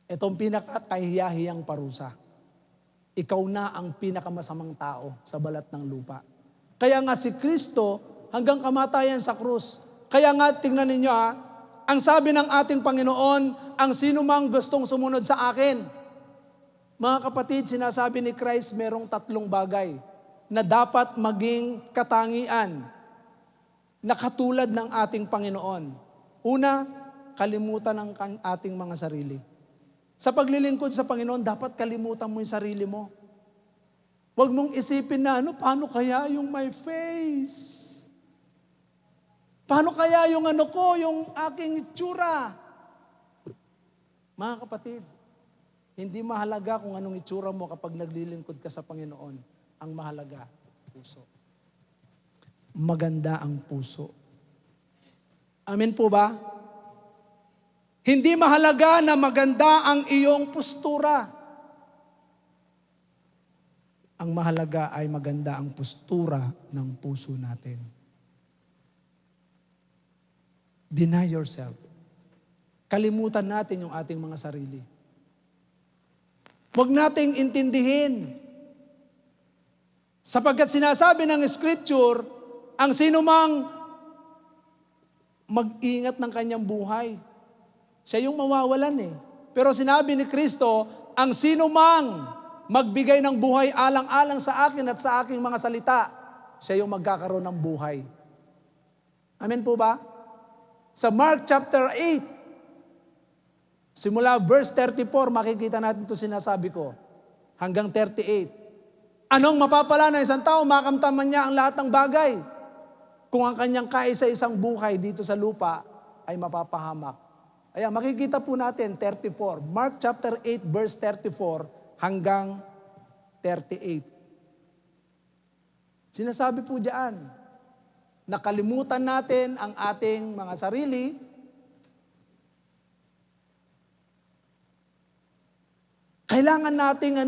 Itong pinakakahiyahiyang parusa. Ikaw na ang pinakamasamang tao sa balat ng lupa. Kaya nga si Kristo hanggang kamatayan sa krus. Kaya nga tingnan ninyo ang sabi ng ating Panginoon, ang sino mang gustong sumunod sa akin. Mga kapatid, sinasabi ni Christ, merong 3 bagay na dapat maging katangian na katulad ng ating Panginoon. Una, kalimutan ng ating mga sarili. Sa paglilingkod sa Panginoon, dapat kalimutan mo yung sarili mo. Huwag mong isipin na, paano kaya yung my face? Paano kaya yung yung aking itsura? Mga kapatid, hindi mahalaga kung anong itsura mo kapag naglilingkod ka sa Panginoon. Ang mahalaga, puso. Maganda ang puso. Amen po ba? Hindi mahalaga na maganda ang iyong postura. Ang mahalaga ay maganda ang postura ng puso natin. Deny yourself. Kalimutan natin yung ating mga sarili. Huwag nating intindihin. Sapagkat sinasabi ng Scripture, ang sinumang mag-ingat ng kanyang buhay, siya yung mawawalan . Pero sinabi ni Kristo, ang sinumang magbigay ng buhay alang-alang sa akin at sa aking mga salita, siya yung magkakaroon ng buhay. Amen po ba? Sa Mark chapter 8, simula verse 34, makikita natin ito sinasabi ko. Hanggang 38. Anong mapapala na isang tao? Makamtaman niya ang lahat ng bagay. Kung ang kanyang kaisa-isang buhay dito sa lupa ay mapapahamak. Ayan, makikita po natin 34. Mark chapter 8 verse 34 hanggang 38. Sinasabi po diyan, nakalimutan natin ang ating mga sarili. Kailangan nating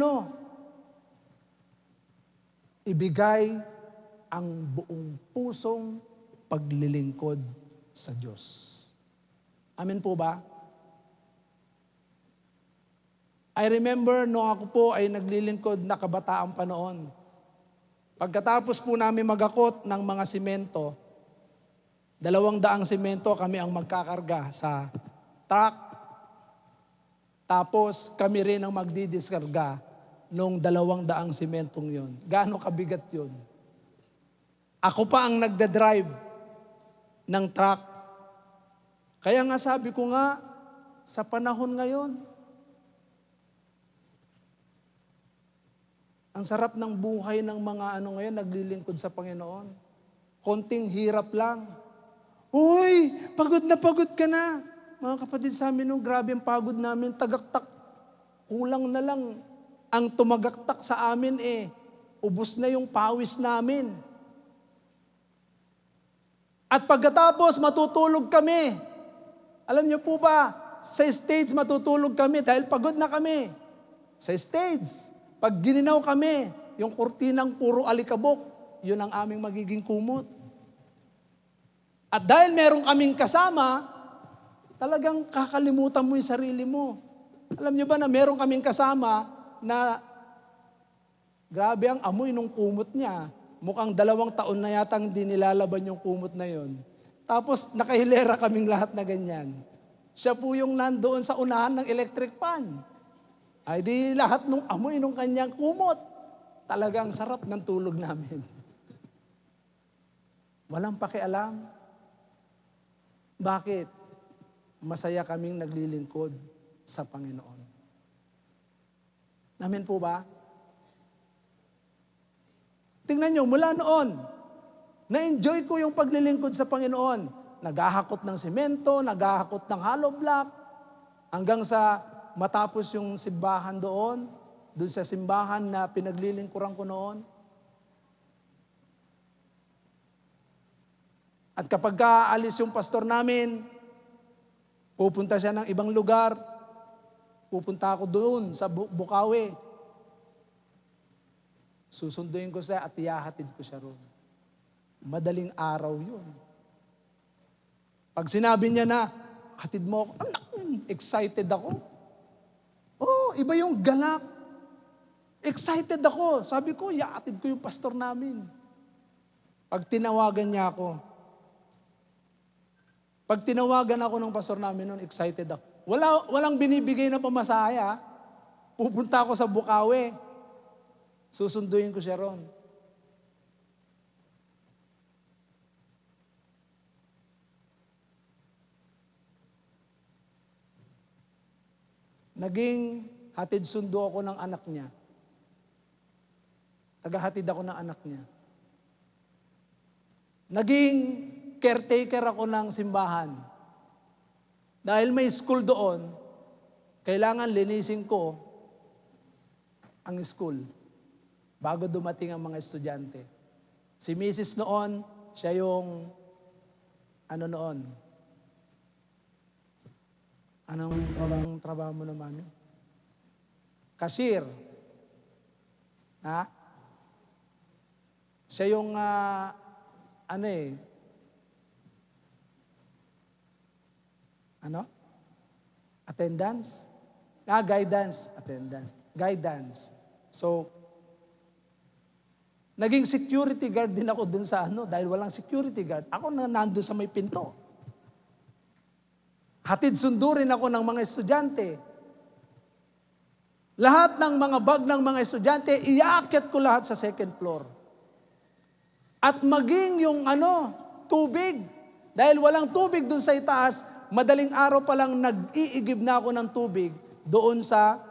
ibigay ang buong pusong paglilingkod sa Diyos. Amen po ba? I remember nung ako po ay naglilingkod na kabataang panoon. Pagkatapos po namin magakot ng mga simento, 200 simento kami ang magkakarga sa truck. Tapos kami rin ang magdidiskarga nung 200 simentong yon. Gaano kabigat yon? Ako pa ang nagdadrive ng truck. Kaya nga sabi ko nga, sa panahon ngayon, ang sarap ng buhay ng mga ngayon, naglilingkod sa Panginoon. Konting hirap lang. Uy, pagod ka na. Mga kapatid sa amin, grabe ang pagod namin, tagaktak. Kulang na lang ang tumagaktak sa amin ubos na yung pawis namin. At pagkatapos, matutulog kami. Alam niyo po ba, sa stage matutulog kami dahil pagod na kami. Sa stage, pag gininaw kami, yung kurtinang puro alikabok, yun ang aming magiging kumot. At dahil meron kaming kasama, talagang kakalimutan mo yung sarili mo. Alam niyo ba na meron kaming kasama na grabe ang amoy nung kumot niya. Mukhang 2 taon na yatang hindi nilalaban yung kumot na yon. Tapos nakahilera kaming lahat na ganyan. Siya po yung nandoon sa unahan ng electric fan. Ay di lahat nung amoy nung kanyang kumot. Talagang sarap ng tulog namin. Walang pakialam. Bakit? Masaya kaming naglilingkod sa Panginoon. Amen po ba? Tingnan nyo, mula noon, na-enjoy ko yung paglilingkod sa Panginoon. Naghahakot ng semento, naghahakot ng hollow block, hanggang sa matapos yung simbahan doon sa simbahan na pinaglilingkuran ko noon. At kapag aalis yung pastor namin, pupunta siya ng ibang lugar, pupunta ako doon sa Bukawi. Susunduin ko siya at ihahatid ko siya roon. Madaling araw yun. Pag sinabi niya na, hatid mo ako, anak, excited ako. Oh, iba yung galak. Excited ako. Sabi ko, ihahatid ko yung pastor namin. Pag tinawagan niya ako, ng pastor namin noon, excited ako. Walang binibigay na pamasaya. Pupunta ako sa Bukawi. Susunduin ko siya ron. Naging hatid sundo ako ng anak niya. Tagahatid ako ng anak niya. Naging caretaker ako ng simbahan. Dahil may school doon, kailangan linisin ko ang school bago dumating ang mga estudyante. Si Mrs. noon, siya yung noon? Anong trabaho mo naman? Cashier. Ha? Siya yung Attendance? Guidance. Attendance. Guidance. So, naging security guard din ako dun sa dahil walang security guard. Ako na nandun sa may pinto. Hatid sundo rin ako ng mga estudyante. Lahat ng mga bag ng mga estudyante, iaakyat ko lahat sa 2nd floor. At maging yung tubig. Dahil walang tubig dun sa itaas, madaling araw pa lang nag-iigib na ako ng tubig doon sa...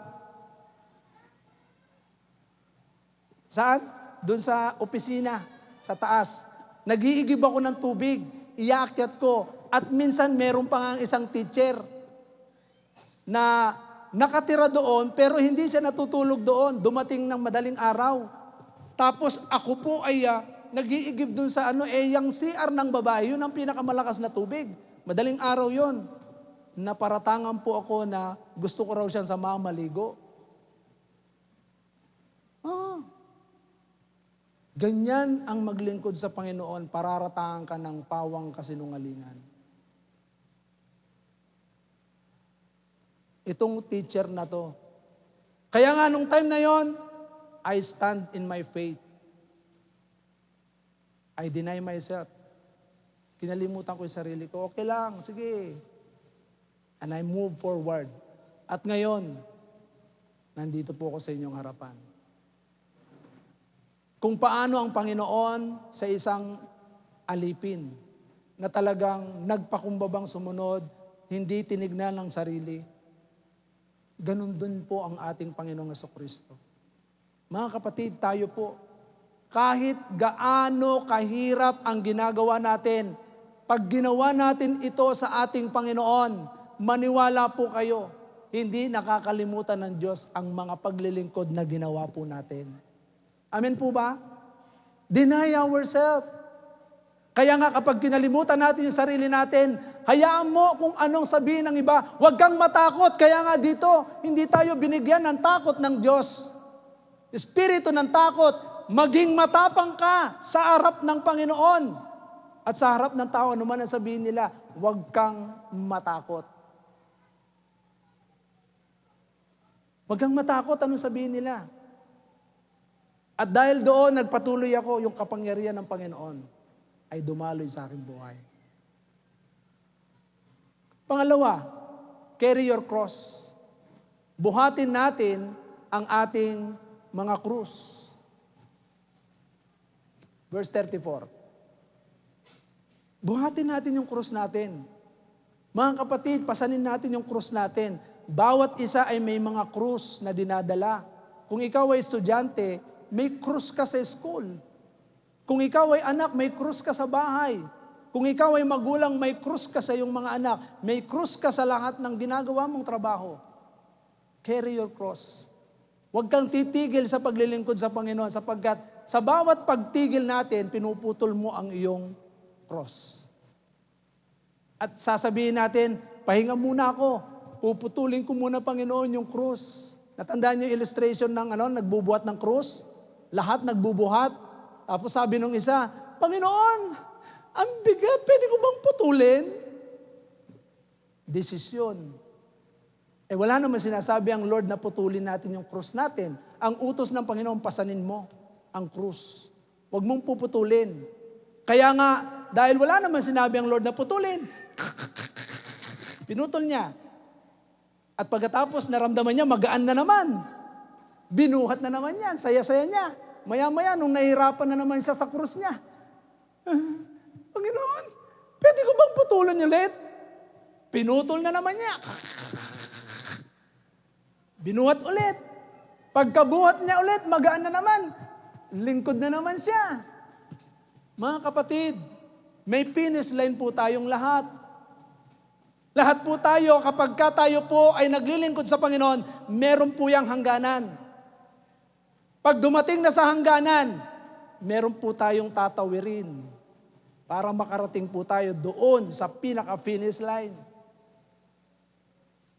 Saan? Doon sa opisina, sa taas. Nag-iigib ako ng tubig, iaakyat ko. At minsan meron pa nga isang teacher na nakatira doon pero hindi siya natutulog doon. Dumating ng madaling araw. Tapos ako po ay nag-iigib doon sa yung CR ng babae. Yun ang pinakamalakas na tubig. Madaling araw yon. Naparatangan po ako na gusto ko raw siyang sama maligo. Ganyan ang maglingkod sa Panginoon, pararatangan ka ng pawang kasinungalingan. Itong teacher na to. Kaya nga nung time na yon, I stand in my faith. I deny myself. Kinalimutan ko yung sarili ko. Okay lang, sige. And I move forward. At ngayon, nandito po ako sa inyong harapan. Kung paano ang Panginoon sa isang alipin na talagang nagpakumbabang sumunod, hindi tinignan ng sarili. Ganun din po ang ating Panginoong Jesucristo. Mga kapatid, tayo po, kahit gaano kahirap ang ginagawa natin, pag ginawa natin ito sa ating Panginoon, maniwala po kayo, hindi nakakalimutan ng Diyos ang mga paglilingkod na ginawa po natin. Amen po ba? Deny ourselves. Kaya nga kapag kinalimutan natin yung sarili natin, hayaan mo kung anong sabihin ng iba. Huwag kang matakot. Kaya nga dito, hindi tayo binigyan ng takot ng Diyos. Espiritu ng takot, maging matapang ka sa harap ng Panginoon. At sa harap ng tao, ano man ang sabihin nila, huwag kang matakot. Huwag kang matakot, anong sabihin nila? At dahil doon, nagpatuloy ako, yung kapangyarihan ng Panginoon ay dumaloy sa aking buhay. Pangalawa, carry your cross. Buhatin natin ang ating mga krus. Verse 34. Buhatin natin yung krus natin. Mga kapatid, pasanin natin yung krus natin. Bawat isa ay may mga krus na dinadala. Kung ikaw ay estudyante, may krus ka sa school. Kung ikaw ay anak, may krus ka sa bahay. Kung ikaw ay magulang, may krus ka sa iyong mga anak. May krus ka sa lahat ng ginagawa mong trabaho. Carry your cross. Huwag kang titigil sa paglilingkod sa Panginoon sapagkat sa bawat pagtigil natin, pinuputol mo ang iyong cross. At sasabihin natin, pahinga muna ako. Puputulin ko muna, Panginoon, yung cross. Natandaan niyo yung illustration ng nagbubuhat ng cross? Lahat nagbubuhat. Tapos sabi nung isa, Panginoon, ang bigat, pwede ko bang putulin? Desisyon. Wala naman sinasabi ang Lord na putulin natin yung krus natin. Ang utos ng Panginoon, pasanin mo ang krus. Huwag mong puputulin. Kaya nga, dahil wala naman sinabi ang Lord na putulin, pinutol niya. At pagkatapos, naramdaman niya, magaan na naman. Binuhat na naman yan, saya-saya niya. Maya-maya, nung nahihirapan na naman siya sa krus niya, Panginoon, pwede ko bang putulan ulit? Pinutol na naman niya. Binuhat ulit. Pagkabuhat niya ulit, magaan na naman. Lingkod na naman siya. Mga kapatid, may finish line po tayong lahat. Lahat po tayo, kapag tayo po ay naglilingkod sa Panginoon, meron po yang hangganan. Pag dumating na sa hangganan, meron po tayong tatawirin para makarating po tayo doon sa pinaka-finish line.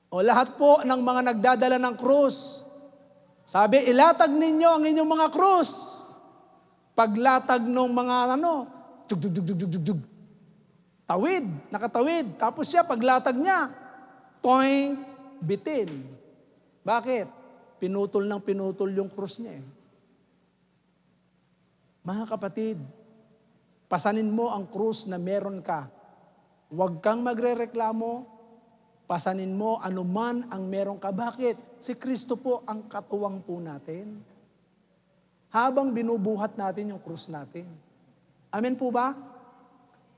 O lahat po ng mga nagdadala ng krus, sabi, ilatag ninyo ang inyong mga krus. Paglatag ng mga jug, tawid, nakatawid. Tapos siya, paglatag niya, toing, bitin. Bakit? Pinutol yung krus niya. Mga kapatid, pasanin mo ang krus na meron ka. Huwag kang magrereklamo. Pasanin mo anuman ang meron ka. Bakit? Si Kristo po ang katuwang po natin. Habang binubuhat natin yung krus natin. Amen po ba?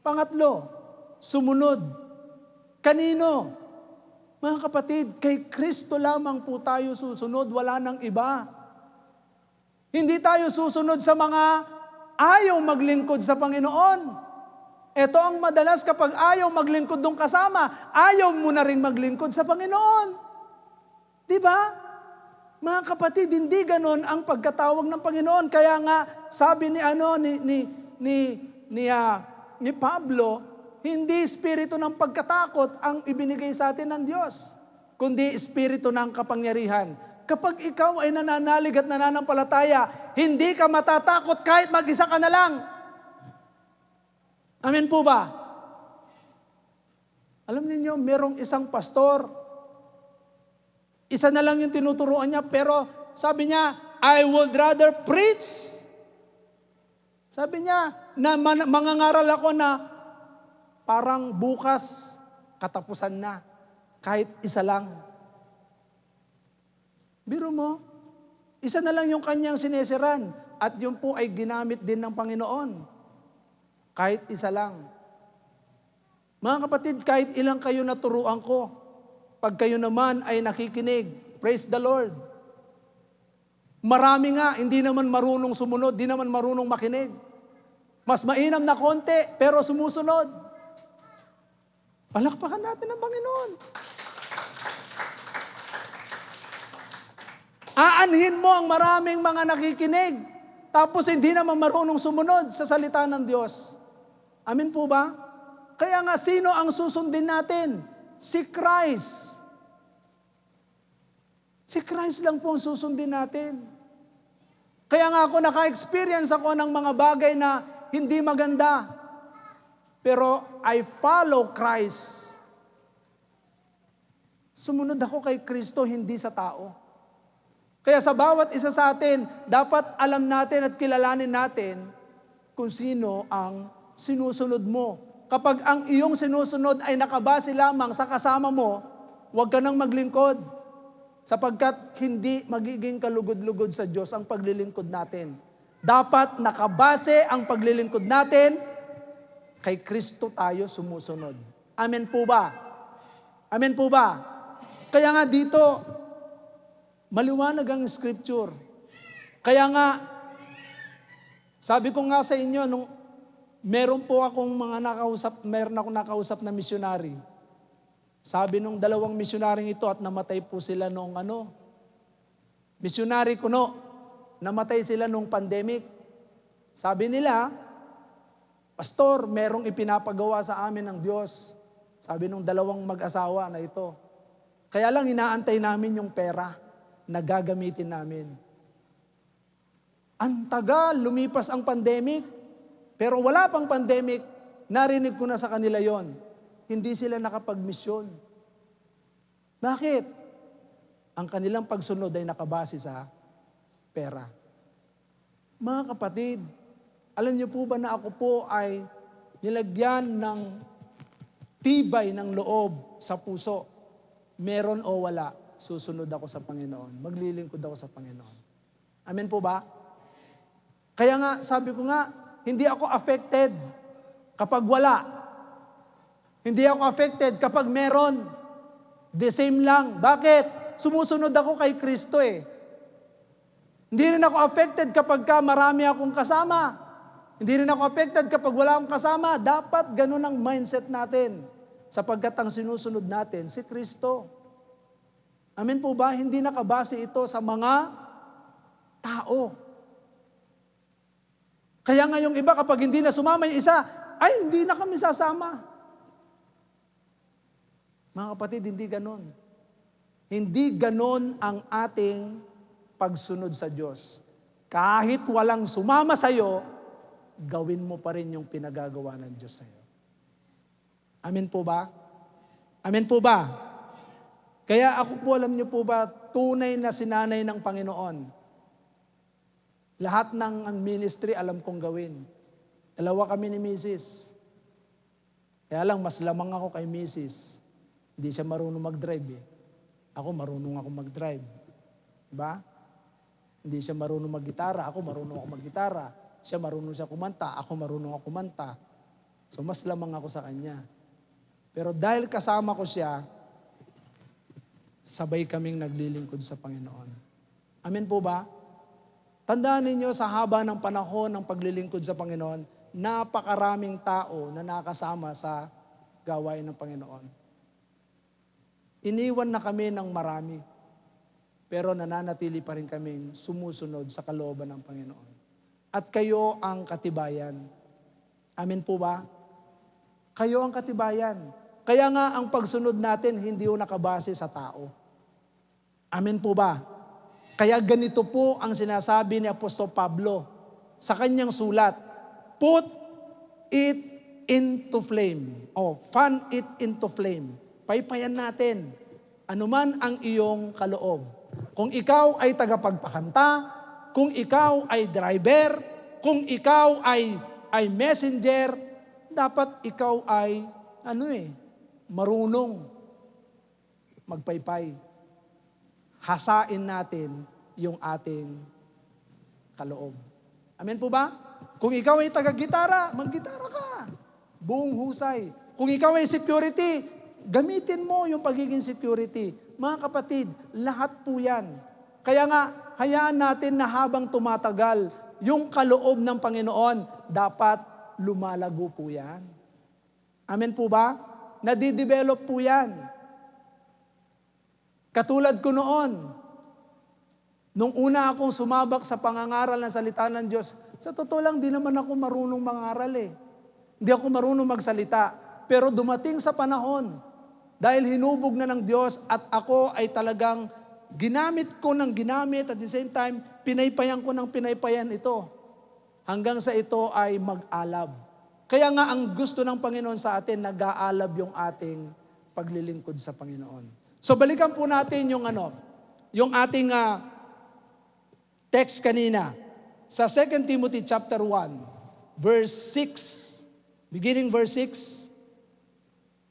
Pangatlo, sumunod. Kanino? Mga kapatid, kay Kristo lamang po tayo susunod, wala nang iba. Hindi tayo susunod sa mga ayaw maglingkod sa Panginoon. Ito ang madalas kapag ayaw maglingkod ng kasama, ayaw mo na rin maglingkod sa Panginoon. Di ba? Mga kapatid, hindi ganon ang pagkatawag ng Panginoon. Kaya nga, sabi ni Pablo, hindi espiritu ng pagkatakot ang ibinigay sa atin ng Diyos, kundi espiritu ng kapangyarihan. Kapag ikaw ay nananalig at nananampalataya, hindi ka matatakot kahit mag-isa ka na lang. Amen po ba? Alam niyo, merong isang pastor, isa na lang yung tinuturuan niya, pero sabi niya, I would rather preach. Sabi niya, na mangangaral ako na parang bukas, katapusan na, kahit isa lang. Biro mo, isa na lang yung kanyang sinesiran, at yun po ay ginamit din ng Panginoon. Kahit isa lang. Mga kapatid, kahit ilang kayo naturuan ko, pag kayo naman ay nakikinig, praise the Lord. Marami nga, hindi naman marunong sumunod, di naman marunong makinig. Mas mainam na konti, pero sumusunod. Palakpakan natin ang Panginoon. Aanhin mo ang maraming mga nakikinig, tapos hindi naman marunong sumunod sa salita ng Diyos. Amen po ba? Kaya nga, sino ang susundin natin? Si Christ. Si Christ lang po ang susundin natin. Kaya nga ako, naka-experience ako ng mga bagay na hindi maganda. Pero I follow Christ. Sumunod ako kay Kristo, hindi sa tao. Kaya sa bawat isa sa atin, dapat alam natin at kilalanin natin kung sino ang sinusunod mo. Kapag ang iyong sinusunod ay nakabase lamang sa kasama mo, huwag ka nang maglingkod. Sapagkat hindi magiging kalugod-lugod sa Diyos ang paglilingkod natin. Dapat nakabase ang paglilingkod natin, kay Kristo tayo sumusunod. Amen po ba? Amen po ba? Kaya nga dito, maliwanag ang scripture. Kaya nga, sabi ko nga sa inyo, nung meron akong nakausap na missionary. Sabi nung 2 missionaryong ito at namatay po sila nung missionary kuno, namatay sila nung pandemic. Sabi nila, Pastor, merong ipinapagawa sa amin ng Diyos. Sabi nung 2 mag-asawa na ito. Kaya lang inaantay namin yung pera na gagamitin namin. Ang tagal, lumipas ang pandemic. Pero wala pang pandemic, narinig ko na sa kanila yon. Hindi sila nakapag-misyon. Bakit? Ang kanilang pagsunod ay nakabase sa pera. Mga kapatid, alam niyo po ba na ako po ay nilagyan ng tibay ng loob sa puso? Meron o wala, susunod ako sa Panginoon. Maglilingkod ako sa Panginoon. Amen po ba? Kaya nga, sabi ko nga, hindi ako affected kapag wala. Hindi ako affected kapag meron. The same lang. Bakit? Sumusunod ako kay Kristo eh. Hindi rin ako affected kapag marami akong kasama. Hindi rin ako affected kapag wala akong kasama. Dapat ganun ang mindset natin. Sapagkat ang sinusunod natin, si Kristo. Amen po ba? Hindi nakabase ito sa mga tao. Kaya nga yung iba kapag hindi na sumama yung isa, ay hindi na kami sasama. Mga kapatid, hindi ganon. Hindi ganon ang ating pagsunod sa Diyos. Kahit walang sumama sa'yo, gawin mo pa rin yung pinagagawa ng Diyos sa'yo. Amen po ba? Amen po ba? Kaya ako po, alam niyo po ba, tunay na sinanay ng Panginoon. Lahat ng ministry alam kong gawin. 2 kami ni Mrs. Kaya lang, mas lamang ako kay Mrs. Hindi siya marunong mag-drive eh. Ako marunong ako mag-drive. Diba? Hindi siya marunong mag-gitara. Ako marunong ako mag-gitara. Siya marunong siya kumanta. Ako marunong ako kumanta. So mas lamang ako sa kanya. Pero dahil kasama ko siya, sabay kaming naglilingkod sa Panginoon. Amen po ba? Tandaan ninyo sa haba ng panahon ng paglilingkod sa Panginoon, napakaraming tao na nakasama sa gawain ng Panginoon. Iniwan na kami ng marami, pero nananatili pa rin kaming sumusunod sa kalooban ng Panginoon. At kayo ang katibayan. Amen po ba? Kayo ang katibayan. Kaya nga ang pagsunod natin hindi yung nakabase sa tao. Amen po ba? Kaya ganito po ang sinasabi ni Apostol Pablo sa kanyang sulat. Put it into flame. Fan it into flame. Paypayan natin. Anuman ang iyong kaloob. Kung ikaw ay tagapagpakanta, kung ikaw ay driver, kung ikaw ay messenger, dapat ikaw ay marunong magpaypay. Hasain natin yung ating kaloob. Amen po ba? Kung ikaw ay taga-gitara, mag-gitara ka. Buong husay. Kung ikaw ay security, gamitin mo yung pagiging security. Mga kapatid, lahat po yan. Kaya nga, hayaan natin na habang tumatagal, yung kaloob ng Panginoon, dapat lumalago po yan. Amen po ba? Nadidevelop po yan. Katulad ko noon, nung una akong sumabak sa pangangaral ng salita ng Diyos, sa totoo lang, di naman ako marunong mangaral eh. Hindi ako marunong magsalita. Pero dumating sa panahon, dahil hinubog na ng Diyos at ako ay talagang ginamit at the same time, pinaypayan ko ng pinaypayan ito. Hanggang sa ito ay mag-alab. Kaya nga ang gusto ng Panginoon sa atin, nag-aalab yung ating paglilingkod sa Panginoon. So balikan po natin yung ating text kanina sa 2 Timothy chapter 1, verse 6. Beginning verse 6.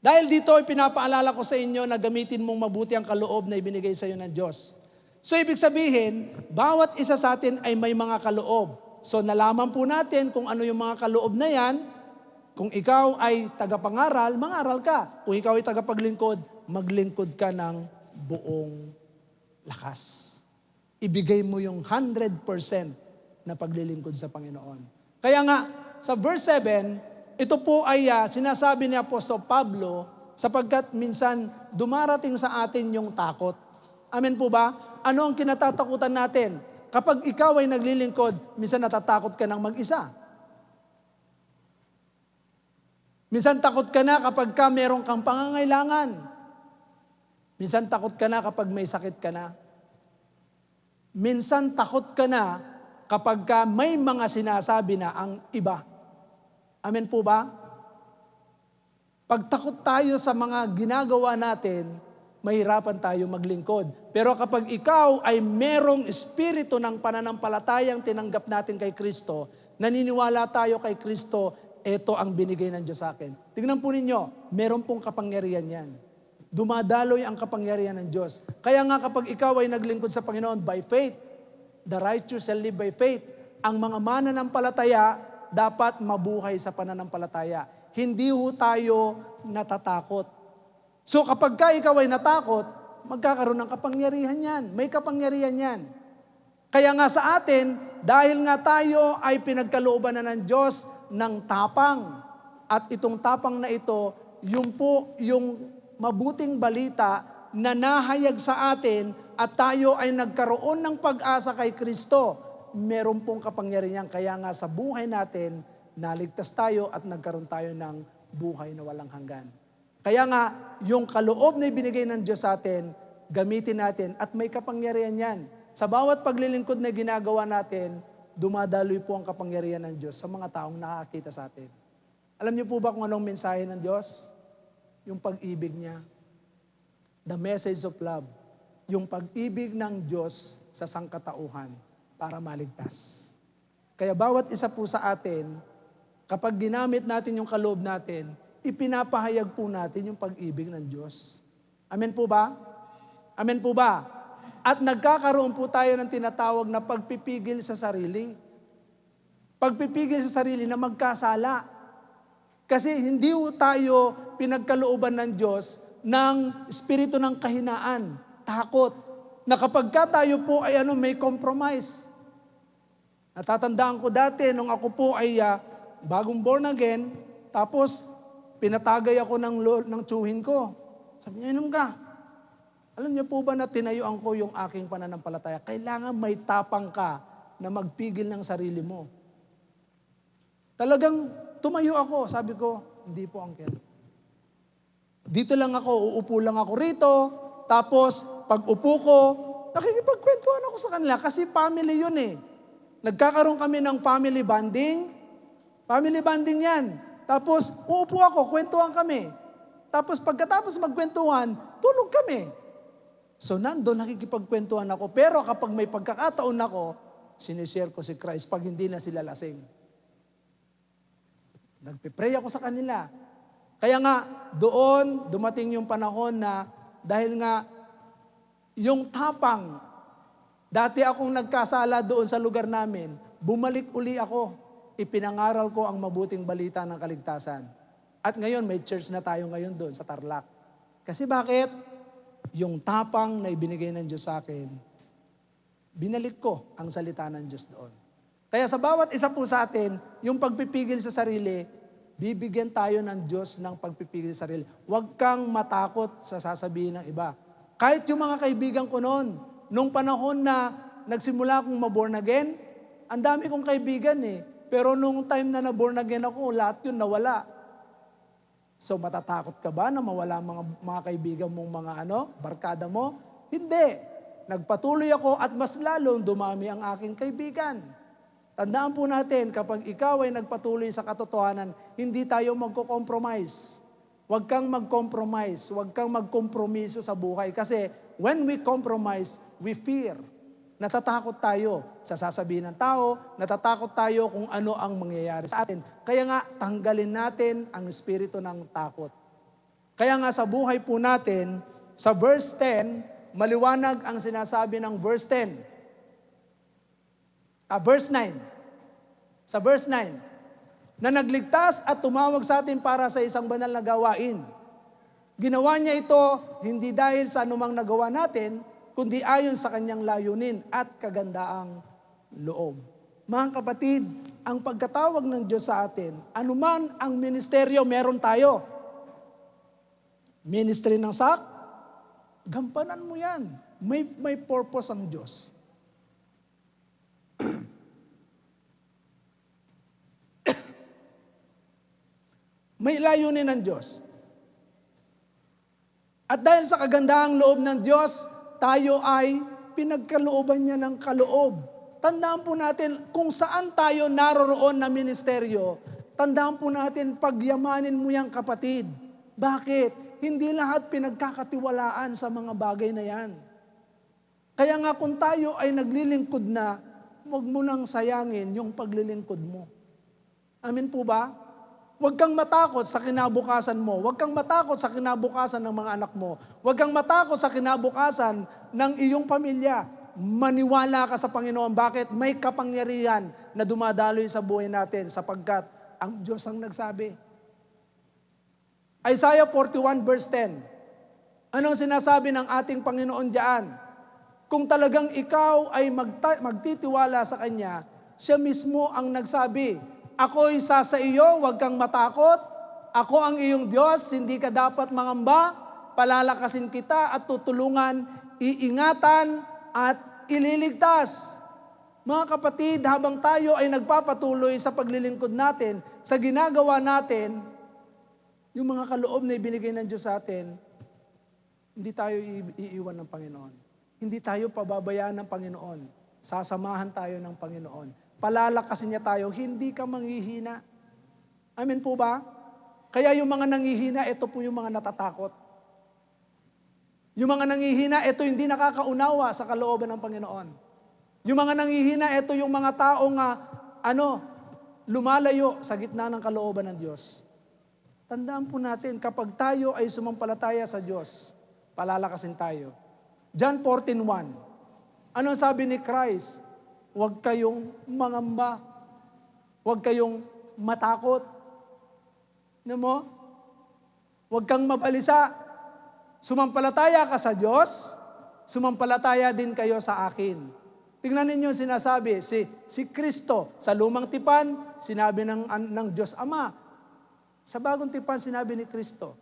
Dahil dito ay pinapaalala ko sa inyo na gamitin mong mabuti ang kaloob na ibinigay sa iyo ng Diyos. So ibig sabihin, bawat isa sa atin ay may mga kaloob. So nalaman po natin kung ano yung mga kaloob na yan. Kung ikaw ay tagapangaral, mangaral ka. Kung ikaw ay tagapaglingkod, maglingkod ka ng buong lakas. Ibigay mo yung 100% na paglilingkod sa Panginoon. Kaya nga, sa verse 7, ito po ay sinasabi ni Apostol Pablo sapagkat minsan dumarating sa atin yung takot. Amen po ba? Ano ang kinatatakutan natin? Kapag ikaw ay naglilingkod, minsan natatakot ka ng mag-isa. Minsan takot ka na kapag meron kang pangangailangan. Minsan takot ka na kapag may sakit ka na. Minsan takot ka na kapag may mga sinasabi na ang iba. Amen po ba? Pag takot tayo sa mga ginagawa natin, mahirapan tayo maglingkod. Pero kapag ikaw ay merong espiritu ng pananampalatayang tinanggap natin kay Kristo, naniniwala tayo kay Kristo, ito ang binigay ng Diyos sa akin. Tingnan po ninyo, meron pong kapangyarihan yan. Dumadaloy ang kapangyarihan ng Diyos. Kaya nga kapag ikaw ay naglingkod sa Panginoon by faith, the righteous shall live by faith. Ang mga mananampalataya dapat mabuhay sa pananampalataya. Hindi ho tayo natatakot. So kapag ikaw ay natakot, magkakaroon ng kapangyarihan yan. May kapangyarihan yan. Kaya nga sa atin, dahil nga tayo ay pinagkalooban na ng Diyos ng tapang. At itong tapang na ito, yung po yung mabuting balita na nahayag sa atin at tayo ay nagkaroon ng pag-asa kay Kristo. Meron pong kapangyarihan. Kaya nga sa buhay natin, naligtas tayo at nagkaroon tayo ng buhay na walang hanggan. Kaya nga, yung kaloob na ibinigay ng Diyos sa atin, gamitin natin at may kapangyarihan yan. Sa bawat paglilingkod na ginagawa natin, dumadaloy po ang kapangyarihan ng Diyos sa mga taong nakakita sa atin. Alam niyo po ba kung anong mensahe ng Diyos? Yung pag-ibig niya. The message of love. Yung pag-ibig ng Diyos sa sangkatauhan para maligtas. Kaya bawat isa po sa atin, kapag ginamit natin yung kaloob natin, ipinapahayag po natin yung pag-ibig ng Diyos. Amen po ba? Amen po ba? At nagkakaroon po tayo ng tinatawag na pagpipigil sa sarili. Pagpipigil sa sarili na magkasala. Kasi hindi po tayo pinagkalooban ng Diyos ng espiritu ng kahinaan, takot, na kapag tayo po ay may compromise. Natatandaan ko dati, nung ako po ay bagong born again, tapos pinatagay ako ng tsuhin ko. Sabi niya, inom ka. Alam niyo po ba na tinayuan ko yung aking pananampalataya? Kailangan may tapang ka na magpigil ng sarili mo. Talagang tumayo ako. Sabi ko, hindi po, Uncle. Dito lang ako, uupo lang ako rito. Tapos, pag upo ko, nakikipagkwentuhan ako sa kanila kasi family yun eh. Nagkakaroon kami ng family bonding. Family bonding yan. Tapos, uupo ako, kwentuhan kami. Tapos, pagkatapos magkwentuhan, tulog kami. So, nandun nakikipagkwentuhan ako. Pero kapag may pagkakataon ako, sinishare ko si Christ pag hindi na sila lasing. Nagpipray ako sa kanila. Kaya nga, doon, dumating yung panahon na dahil nga, yung tapang, dati akong nagkasala doon sa lugar namin, bumalik uli ako. Ipinangaral ko ang mabuting balita ng kaligtasan. At ngayon, may church na tayo ngayon doon sa Tarlac. Kasi bakit? Yung tapang na ibinigay ng Diyos sa akin, binalik ko ang salita ng Diyos doon. Kaya sa bawat isa po sa atin, yung pagpipigil sa sarili, bibigyan tayo ng Diyos ng pagpipigil sa sarili. Huwag kang matakot sa sasabihin ng iba. Kahit yung mga kaibigan ko noon, nung panahon na nagsimula akong maborn again, ang dami kong kaibigan eh. Pero nung time na na-born again ako, lahat yun nawala. So matatakot ka ba na mawala mga kaibigan mong mga barkada mo? Hindi. Nagpatuloy ako at mas lalong dumami ang aking kaibigan. Tandaan po natin, kapag ikaw ay nagpatuloy sa katotohanan, hindi tayo magko-compromise. Huwag kang mag-compromise. Huwag kang magkompromiso sa buhay. Kasi when we compromise, we fear. Natatakot tayo sa sasabihin ng tao, natatakot tayo kung ano ang mangyayari sa atin. Kaya nga, tanggalin natin ang espiritu ng takot. Kaya nga sa buhay po natin, sa verse 10, maliwanag ang sinasabi ng verse 10. Verse 9. Sa verse 9, na nagligtas at tumawag sa atin para sa isang banal na gawain. Ginawa niya ito hindi dahil sa anumang nagawa natin, kundi ayon sa kanyang layunin at kagandaang loob. Mga kapatid, ang pagkatawag ng Diyos sa atin, anuman ang ministeryo meron tayo. Ministry ng SAC, gampanan mo yan. May purpose ang Diyos. May layunin ng Diyos. At dahil sa kagandahang loob ng Diyos, tayo ay pinagkalooban niya ng kaloob. Tandaan po natin kung saan tayo naroroon na ministeryo, tandaan po natin pagyamanin mo yang kapatid. Bakit? Hindi lahat pinagkakatiwalaan sa mga bagay na yan. Kaya nga kung tayo ay naglilingkod na, huwag mo nang sayangin yung paglilingkod mo. Amin po ba? Huwag kang matakot sa kinabukasan mo. Huwag kang matakot sa kinabukasan ng mga anak mo. Huwag kang matakot sa kinabukasan ng iyong pamilya. Maniwala ka sa Panginoon. Bakit? May kapangyarihan na dumadaloy sa buhay natin sapagkat ang Diyos ang nagsabi. Isaiah 41 verse 10. Anong sinasabi ng ating Panginoon diyan? Kung talagang ikaw ay magtitiwala sa Kanya, siya mismo ang nagsabi, ako'y sa iyo, huwag kang matakot. Ako ang iyong Diyos, hindi ka dapat mangamba. Palalakasin kita at tutulungan, iingatan at ililigtas. Mga kapatid, habang tayo ay nagpapatuloy sa paglilingkod natin, sa ginagawa natin, yung mga kaloob na ibinigay ng Diyos sa atin, hindi tayo iiwan ng Panginoon. Hindi tayo pababayaan ng Panginoon. Sasamahan tayo ng Panginoon. Palalakasin niya tayo, hindi ka manghihina. Amen po ba? Kaya yung mga nanghihina, ito po yung mga natatakot. Yung mga nanghihina, ito hindi nakakaunawa sa kalooban ng Panginoon. Yung mga nanghihina, ito yung mga taong lumalayo sa gitna ng kalooban ng Diyos. Tandaan po natin, kapag tayo ay sumampalataya sa Diyos, palalakasin tayo. John 14:1. Anong sabi ni Christ? Huwag kayong mangamba. Huwag kayong matakot. Ano mo? Huwag kang mabalisa. Sumampalataya ka sa Diyos, sumampalataya din kayo sa akin. Tingnan ninyo sinasabi, si Kristo sa lumang tipan, sinabi ng Diyos Ama. Sa bagong tipan, sinabi ni Kristo.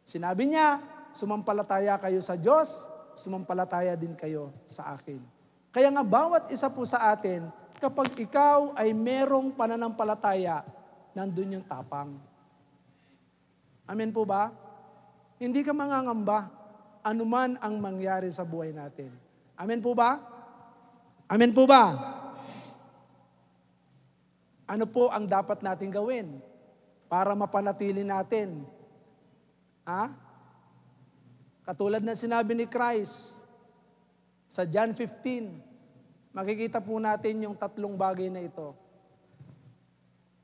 Sinabi niya, sumampalataya kayo sa Diyos, sumampalataya din kayo sa akin. Kaya nga bawat isa po sa atin, kapag ikaw ay merong pananampalataya, nandun yung tapang. Amen po ba? Hindi ka mangangamba, anuman ang mangyari sa buhay natin. Amen po ba? Amen po ba? Ano po ang dapat natin gawin para mapanatili natin? Katulad na sinabi ni Christ, sa John 15, makikita po natin yung tatlong bagay na ito.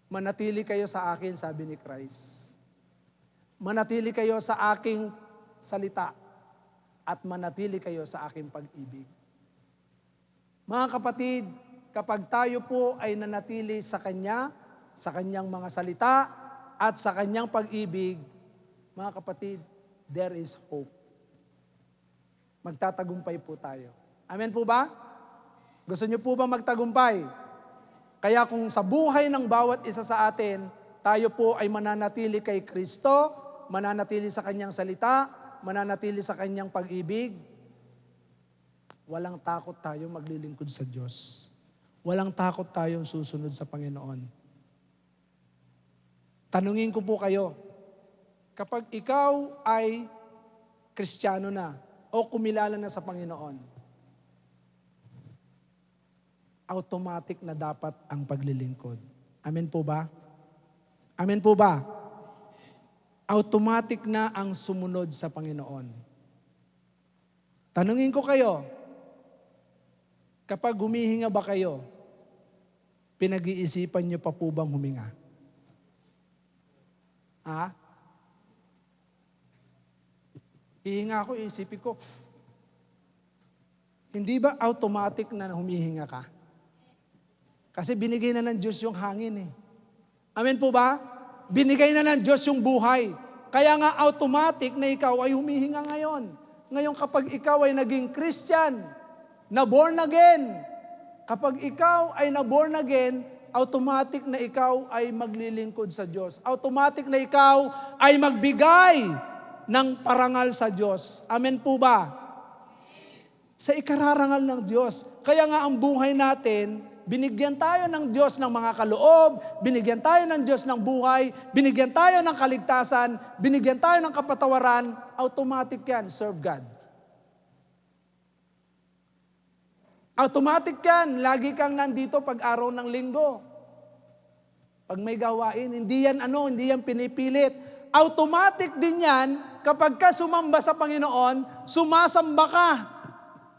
Manatili kayo sa akin, sabi ni Christ. Manatili kayo sa aking salita at manatili kayo sa aking pag-ibig. Mga kapatid, kapag tayo po ay nanatili sa Kanya, sa Kanyang mga salita at sa Kanyang pag-ibig, mga kapatid, there is hope. Magtatagumpay po tayo. Amen po ba? Gusto niyo po ba magtagumpay? Kaya kung sa buhay ng bawat isa sa atin, tayo po ay mananatili kay Kristo, mananatili sa Kanyang salita, mananatili sa Kanyang pag-ibig, walang takot tayo maglilingkod sa Diyos. Walang takot tayong susunod sa Panginoon. Tanungin ko po kayo, kapag ikaw ay Kristiyano na o kumilala na sa Panginoon, automatic na dapat ang paglilingkod. Amen po ba? Amen po ba? Automatic na ang sumunod sa Panginoon. Tanungin ko kayo, Kapag humihinga ba kayo, pinag-iisipan niyo pa po bang huminga? Ha? Hihinga ako, isipin ko, hindi ba automatic na humihinga ka? Kasi binigay na ng Diyos yung hangin eh. Amen po ba? Binigay na ng Diyos yung buhay. Kaya nga automatic na ikaw ay humihinga ngayon. Ngayon kapag ikaw ay naging Christian, na born again, kapag ikaw ay na born again, automatic na ikaw ay maglilingkod sa Diyos. Automatic na ikaw ay magbigay ng parangal sa Diyos. Amen po ba? Sa ikararangal ng Diyos. Kaya nga ang buhay natin, binigyan tayo ng Diyos ng mga kaloob, binigyan tayo ng Diyos ng buhay, binigyan tayo ng kaligtasan, binigyan tayo ng kapatawaran, automatic yan, serve God. Automatic yan, lagi kang nandito pag araw ng linggo. Pag may gawain, hindi yan pinipilit. Automatic din yan, kapag ka sumamba sa Panginoon, sumasamba ka.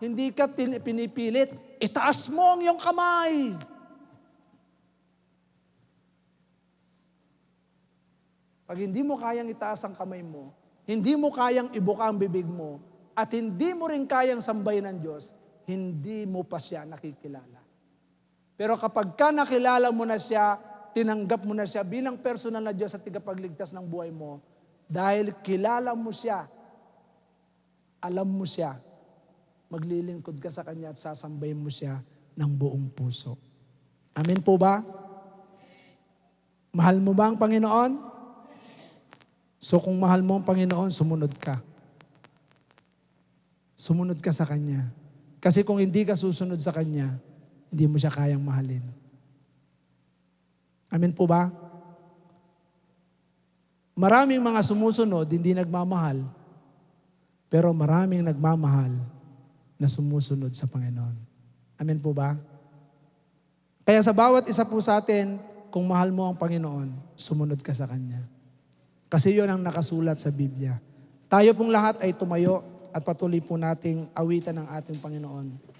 Hindi ka pinipilit. Itaas mo ang iyong kamay. Pag hindi mo kayang itaas ang kamay mo, hindi mo kayang ibuka ang bibig mo, at hindi mo rin kayang sambahin ng Diyos, hindi mo pa siya nakikilala. Pero kapag ka nakilala mo na siya, tinanggap mo na siya bilang personal na Diyos at tigapagligtas ng buhay mo, dahil kilala mo siya, alam mo siya, maglilingkod ka sa Kanya at sasambahin mo siya ng buong puso. Amen po ba? Mahal mo ba ang Panginoon? So kung mahal mo ang Panginoon, sumunod ka. Sumunod ka sa Kanya. Kasi kung hindi ka susunod sa Kanya, hindi mo siya kayang mahalin. Amen po ba? Maraming mga sumusunod, hindi nagmamahal. Pero maraming nagmamahal na sumusunod sa Panginoon. Amen po ba? Kaya sa bawat isa po sa atin, kung mahal mo ang Panginoon, sumunod ka sa Kanya. Kasi yun ang nakasulat sa Biblia. Tayo pong lahat ay tumayo at patuloy po nating awitan ng ating Panginoon.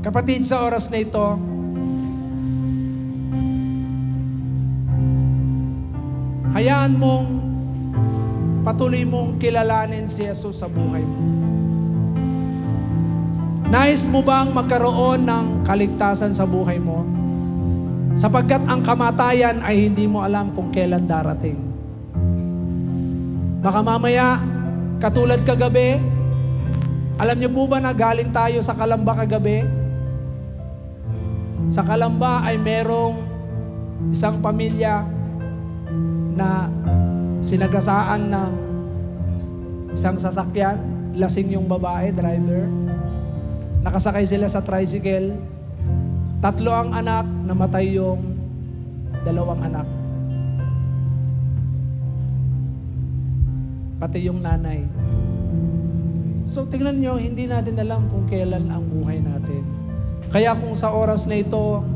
Kapatid, sa oras na ito, hayaan mong patuloy mong kilalanin si Jesus sa buhay mo. Nais mo bang magkaroon ng kaligtasan sa buhay mo? Sapagkat ang kamatayan ay hindi mo alam kung kailan darating. Baka mamaya, katulad kagabi, alam niyo po ba na galing tayo sa Kalamba kagabi? Sa Kalamba ay merong isang pamilya na sinagasaan ng isang sasakyan. Lasing yung babae, driver. Nakasakay sila sa tricycle. 3 ang anak, namatay yung 2 anak. Pati yung nanay. So tingnan nyo, hindi natin alam kung kailan ang buhay natin. Kaya kung sa oras na ito,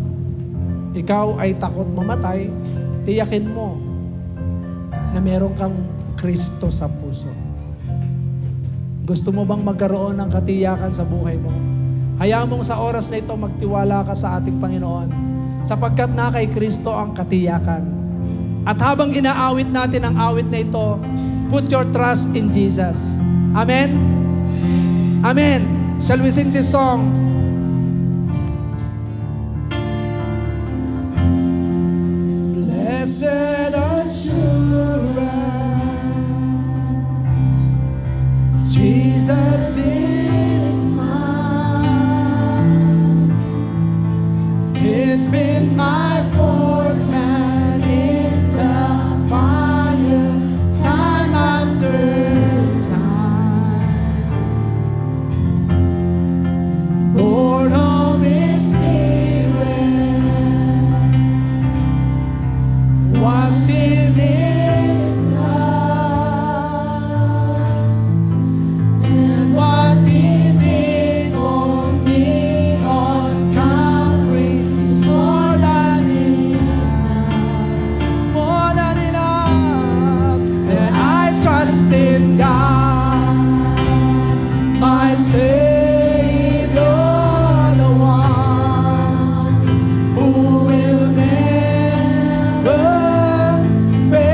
ikaw ay takot mamatay, tiyakin mo na meron kang Kristo sa puso. Gusto mo bang magkaroon ng katiyakan sa buhay mo? Hayaan mong sa oras na ito magtiwala ka sa ating Panginoon, sapagkat na kay Kristo ang katiyakan. At habang inaawit natin ang awit na ito, put your trust in Jesus. Amen? Amen. Shall we sing this song? Blessed assurance, Jesus is mine. He's been my fourth man in the fire, time after time. in God, my Savior, the one who will never fail.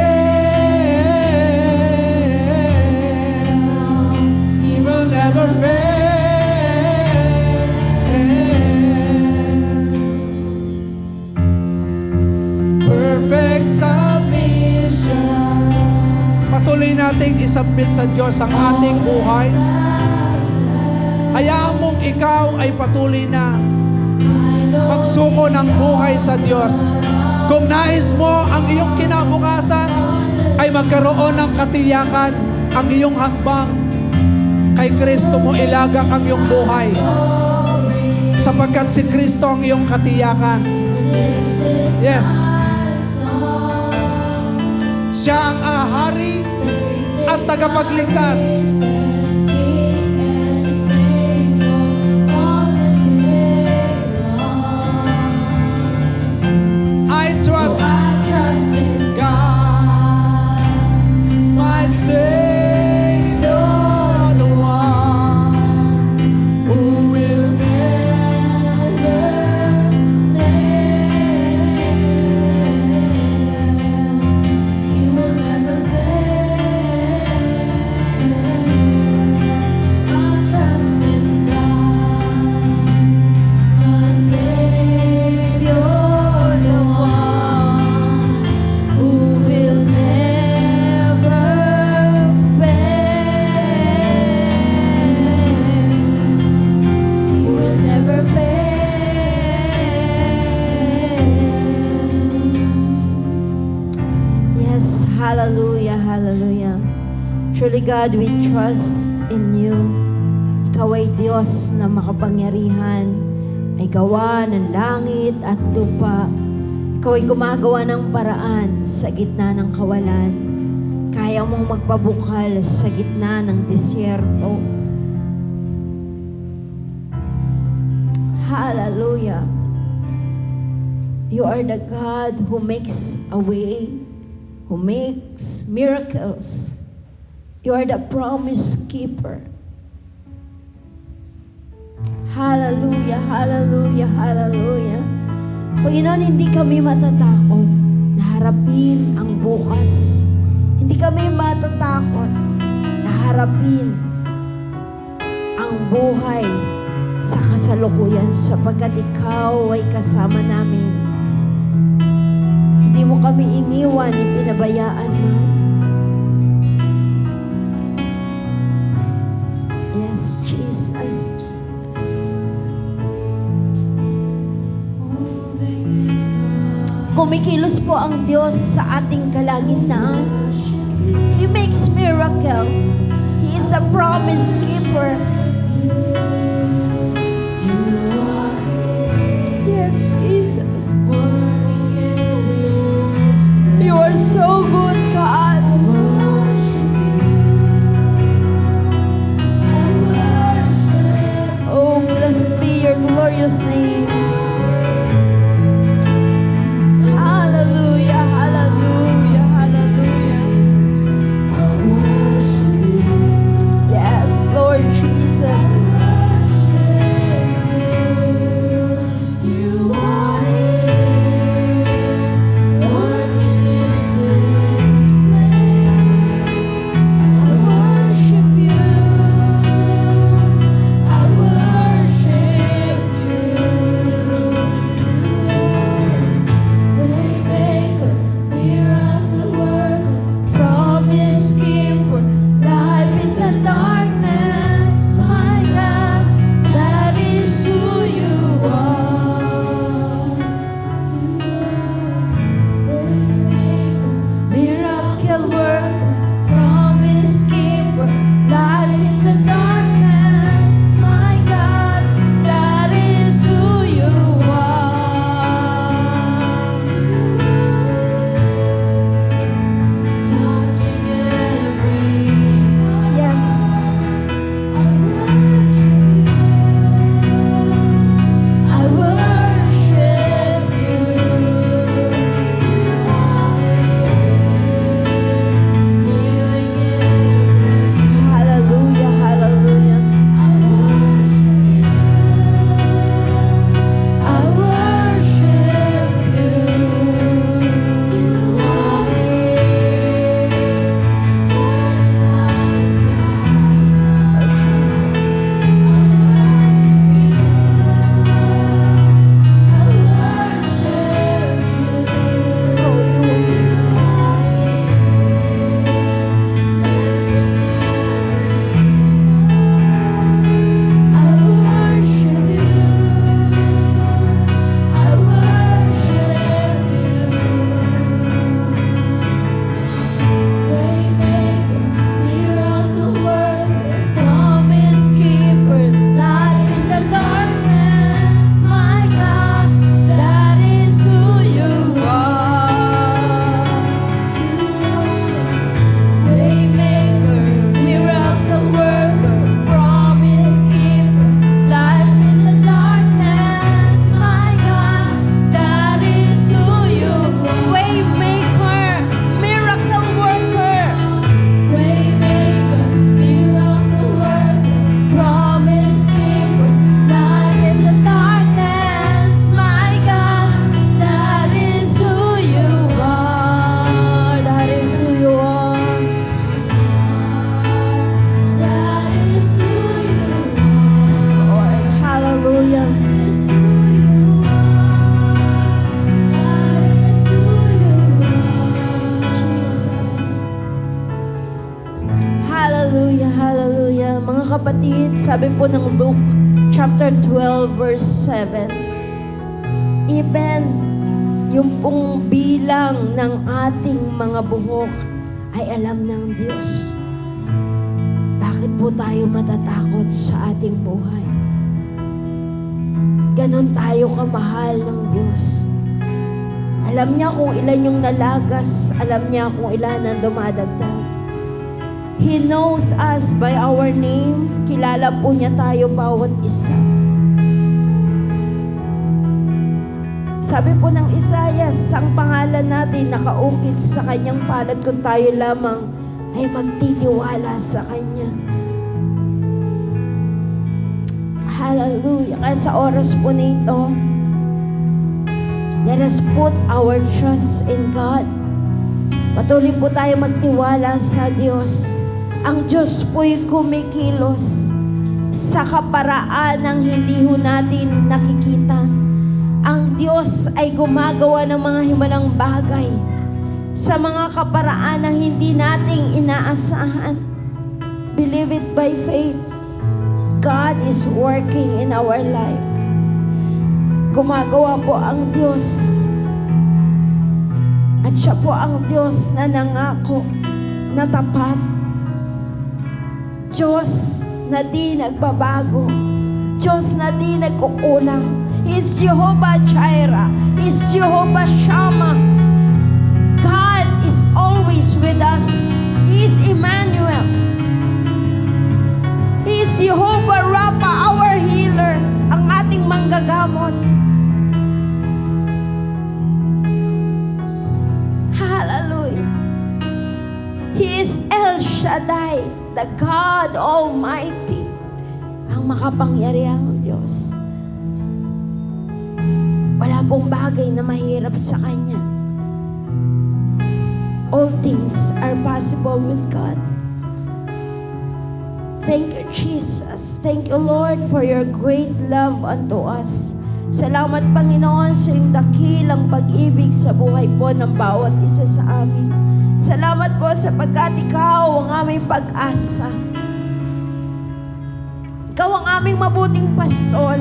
He will never fail. Perfect submission. Patuloy nating isubmit sa Diyos ang ating buhay. Hayaan mong ikaw ay patuloy na magsuko ng buhay sa Diyos. Kung nais mo ang iyong kinabukasan ay magkaroon ng katiyakan, ang iyong hakbang kay Kristo mo ilagak ang iyong buhay. Sapagkat si Kristo ang iyong katiyakan. Yes. Siya ang ahari at tagapagligtas. I trust in God, my Savior, the one who will never fail. He will never fail. I trust in God, my Savior, the one who will never fail. He will never fail. Yes, hallelujah, hallelujah. Truly God, we trust in you. Ikaw ay Diyos na makapangyarihan, ay gawa ng langit at lupa. Ikaw ay gumagawa ng paraan sa gitna ng kawalan. Kaya mong magpabukal sa gitna ng disyerto. Hallelujah. You are the God who makes a way, who makes miracles. You are the promise keeper. Hallelujah, hallelujah, hallelujah. Panginoon, hindi kami matatakot na harapin ang bukas. Hindi kami matatakot na harapin ang buhay sa kasalukuyan sapagkat ikaw ay kasama namin. Hindi mo kami iniwan, ipinabayaan man. Yes, Jesus. Kumikilos po ang Diyos sa ating kalagitnaan. He makes miracle. He is a promise keeper. Yes, Jesus. You are so good, God. Oh, blessed be your glorious name. Hallelujah, hallelujah, hallelujah. Yes, Lord Jesus. kapatid, sabi po ng Luke chapter 12 verse 7, even yung pong bilang ng ating mga buhok ay alam ng Diyos. Bakit po tayo matatakot sa ating buhay? Ganon tayo kamahal ng Diyos. Alam niya kung ilan yung nalagas, alam niya kung ilan ang dumadagdag. He knows us by our name. Kilala po niya tayo bawat isa. Sabi po ng Isaias, ang pangalan natin nakaukit sa kanyang palad kung tayo lamang ay magtitiwala sa kanya. Hallelujah. Kaya sa oras po nito, let us put our trust in God. Patuloy po tayo magtiwala sa Diyos. Ang Diyos po'y kumikilos sa kaparaan ng hindi ho natin nakikita. Ang Diyos ay gumagawa ng mga himalang bagay sa mga kaparaan ng hindi nating inaasahan. Believe it by faith. God is working in our life. Gumagawa po ang Diyos. At siya po ang Diyos na nangako na tapat. Diyos na di nagbabago. Diyos na di nagkukulang. He's Jehovah Jireh. He's Jehovah Shammah. God is always with us. He's Emmanuel. He's Jehovah Rapha, our healer, ang ating manggagamot. Hallelujah. He is El Shaddai, the God Almighty, ang makapangyarihang Diyos. Wala pong bagay na mahirap sa Kanya. All things are possible with God. Thank you, Jesus. Thank you, Lord, for your great love unto us. Salamat, Panginoon, sa iyong dakilang pag-ibig sa buhay po ng bawat isa sa amin. Salamat po sapagkat Ikaw ang aming pag-asa. Ikaw ang aming mabuting pastol.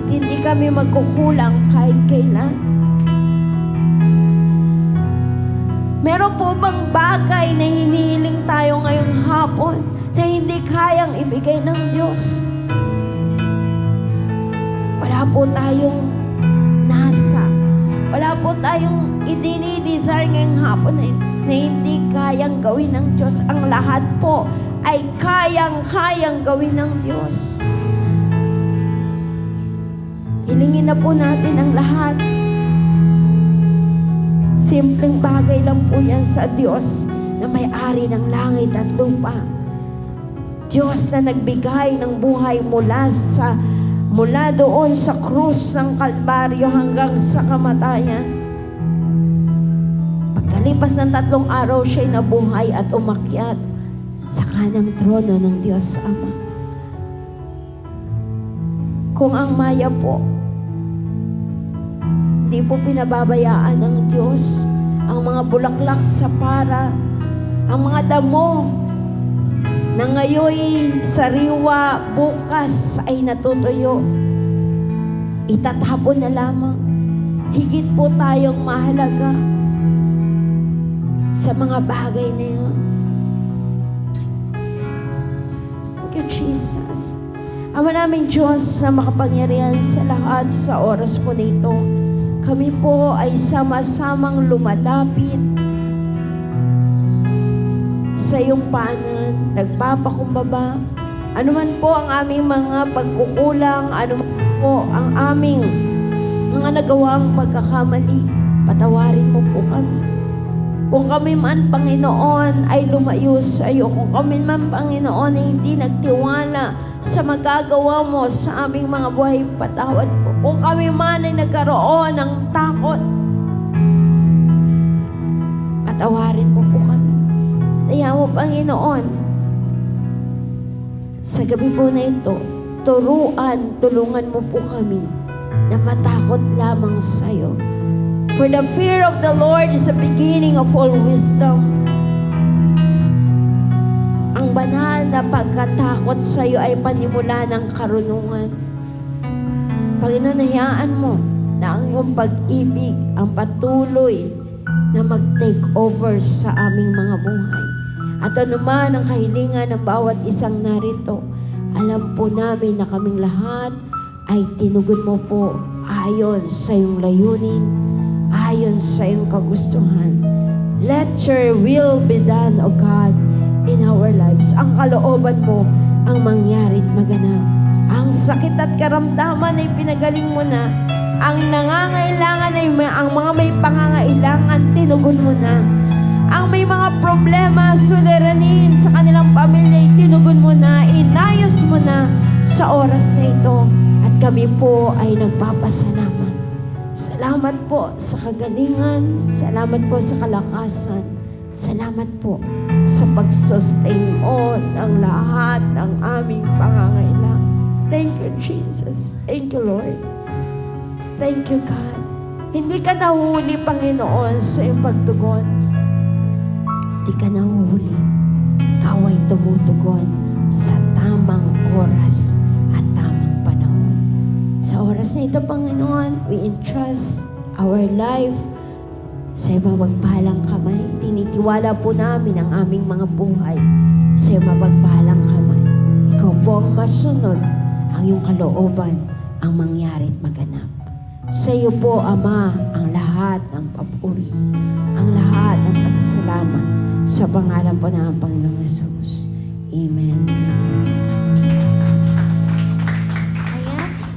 At hindi kami magkukulang kahit kailan. Meron po bang bagay na hinihiling tayo ngayong hapon na hindi kayang ibigay ng Diyos? Wala po tayong nasa. Wala po tayong idinidesire ngayong hapon na hindi kayang gawin ng Diyos. Ang lahat po ay kayang gawin ng Diyos. Hilingin na po natin ang lahat. Simpleng bagay lang po yan sa Diyos na may-ari ng langit at lupa. Diyos na nagbigay ng buhay mula doon sa krus ng Kalbaryo hanggang sa kamatayan. Pagkalipas ng 3 araw, siya'y nabuhay at umakyat sa kanang trono ng Diyos Ama. Kung ang maya po, di po pinababayaan ng Diyos ang mga bulaklak sa para, ang mga damo na ngayon sariwa, bukas ay natutuyo. Itatapon na lamang. Higit po tayong mahalaga sa mga bagay na yun. Thank you, Jesus. Ama naming Diyos na makapangyarihan sa lahat sa oras po nito. Kami po ay sama-samang lumalapit sa iyong panan, nagpapakumbaba. Ano man po ang aming mga pagkukulang, ano man po ang aming mga nagawang pagkakamali, patawarin mo po kami. Kung kami man, Panginoon, ay lumayo sa iyo, kung kami man, Panginoon, ay hindi nagtiwala sa magagawa mo sa aming mga buhay, patawad po. Kung kami man ay nagkaroon ng takot, patawarin mo po kami. Kaya mo, Panginoon, sa gabi po na ito, tulungan mo po kami na matakot lamang sa iyo. For the fear of the Lord is the beginning of all wisdom. Ang Ang banal na pagkatakot sa iyo ay panimula ng karunungan. Panginoon, hayaan mo na ang iyong pag-ibig ang patuloy na mag-take over sa aming mga buhay. At anuman ang kahilingan ng bawat isang narito, alam po namin na kaming lahat ay tinugon mo po ayon sa iyong layunin, ayon sa iyong kagustuhan. Let your will be done, O God, in our lives. Ang kalooban mo ang mangyarit maganap. Ang sakit at karamdaman ay pinagaling mo na. Ang nangangailangan ay ang mga may pangangailangan, tinugon mo na. Ang may mga problema, suliranin sa kanilang pamilya, ay tinugon mo na, inayos mo na sa oras na ito. At kami po ay nagpapasalamat. Salamat po sa kagalingan, salamat po sa kalakasan, salamat po sa pag-sustain mo ng lahat ng aming pangangailangan. Thank you, Jesus. Thank you, Lord. Thank you, God. Hindi ka nahuhuli, Panginoon, sa iyong pagtugon. Hindi ka nahuhuli. Ikaw ay tumutugon sa tamang oras at tamang panahon. Sa oras na ito, Panginoon, we entrust our life sa iyong mapagpalang kamay. Tinitiwala po namin ang aming mga buhay sa iyong mapagpalang kamay. Ikaw po ang masunod, ang iyong kalooban ang mangyari at maganap. Sa iyo po, Ama, ang lahat ng papuri, ang lahat ng pasasalamat sa pangalan po ng Panginoong Jesus. Amen. Ayan.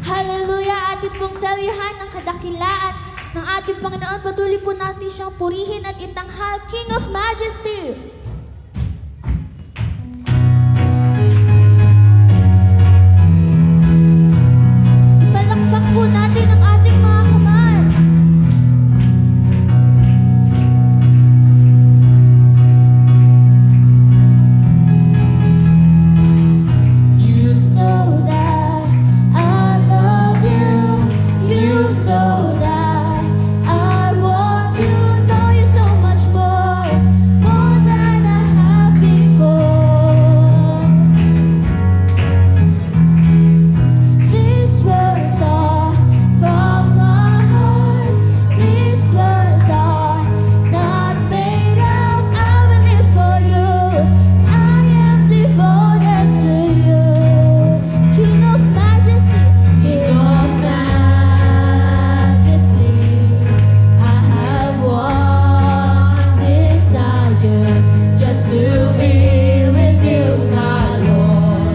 Hallelujah! Atin pong salihan ang kadakilaan ng ating Panginoon. Patuloy po natin siyang purihin at itanghal, King of Majesty! Ipalakpak po natin ang ating mga kamay. You know that I love you. You know that I want to know you so much more than I have before. These words are from my heart. These words are not made up. I will live for you. I am devoted to you. King of Majesty, King of Majesty. I have one desire, just to be with you, my Lord.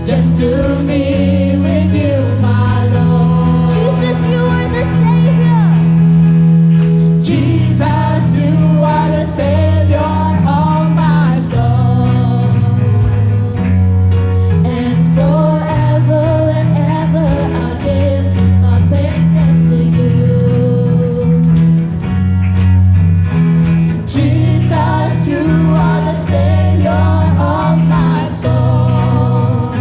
Just to be with you, my Lord. Jesus, you are the Savior. Jesus, you are the Savior of my soul. And forever and ever I give my praises to you. Jesus, you are the Savior of my soul.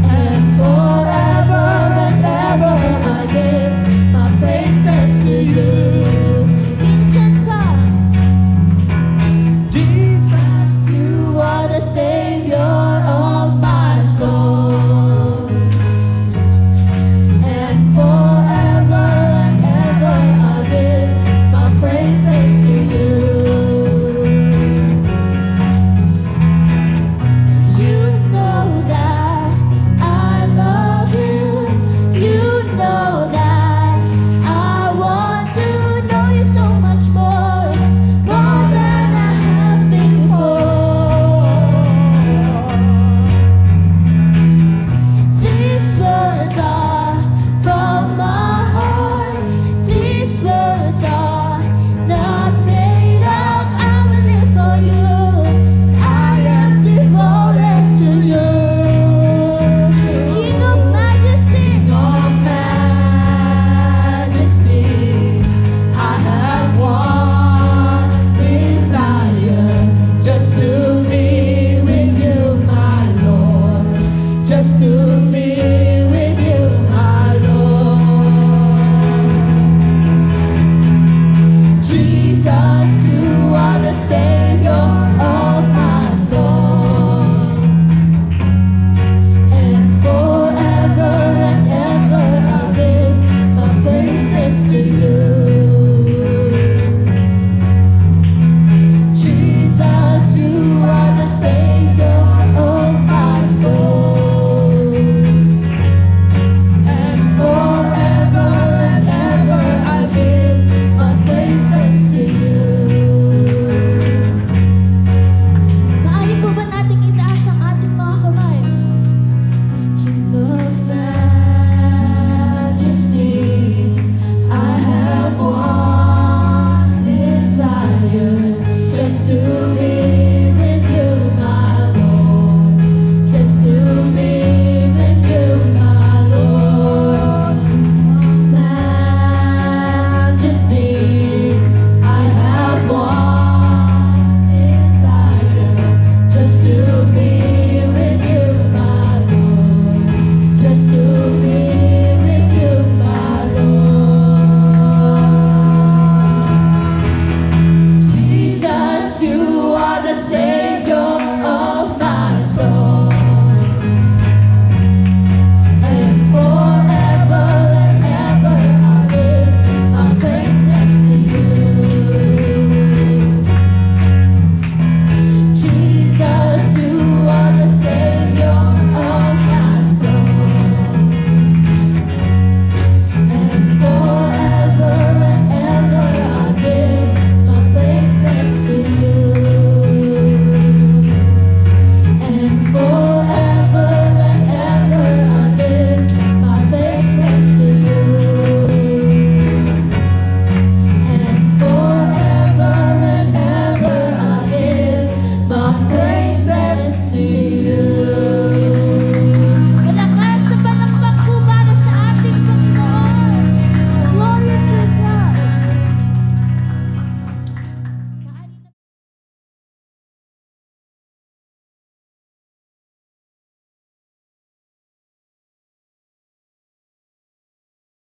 And forever and ever I give my praises to you. Minsan ka, Jesus, you are the Savior of my soul. And forever and ever I give my praises to you. You know that I love you. You know that I want to know you so much more than I have before. These words are from my heart. These words are not made up. I will live for you. I am devoted to you. King of Majesty, I have one desire, just to be with you, my Lord. Just to be with you, my Lord. Jesus,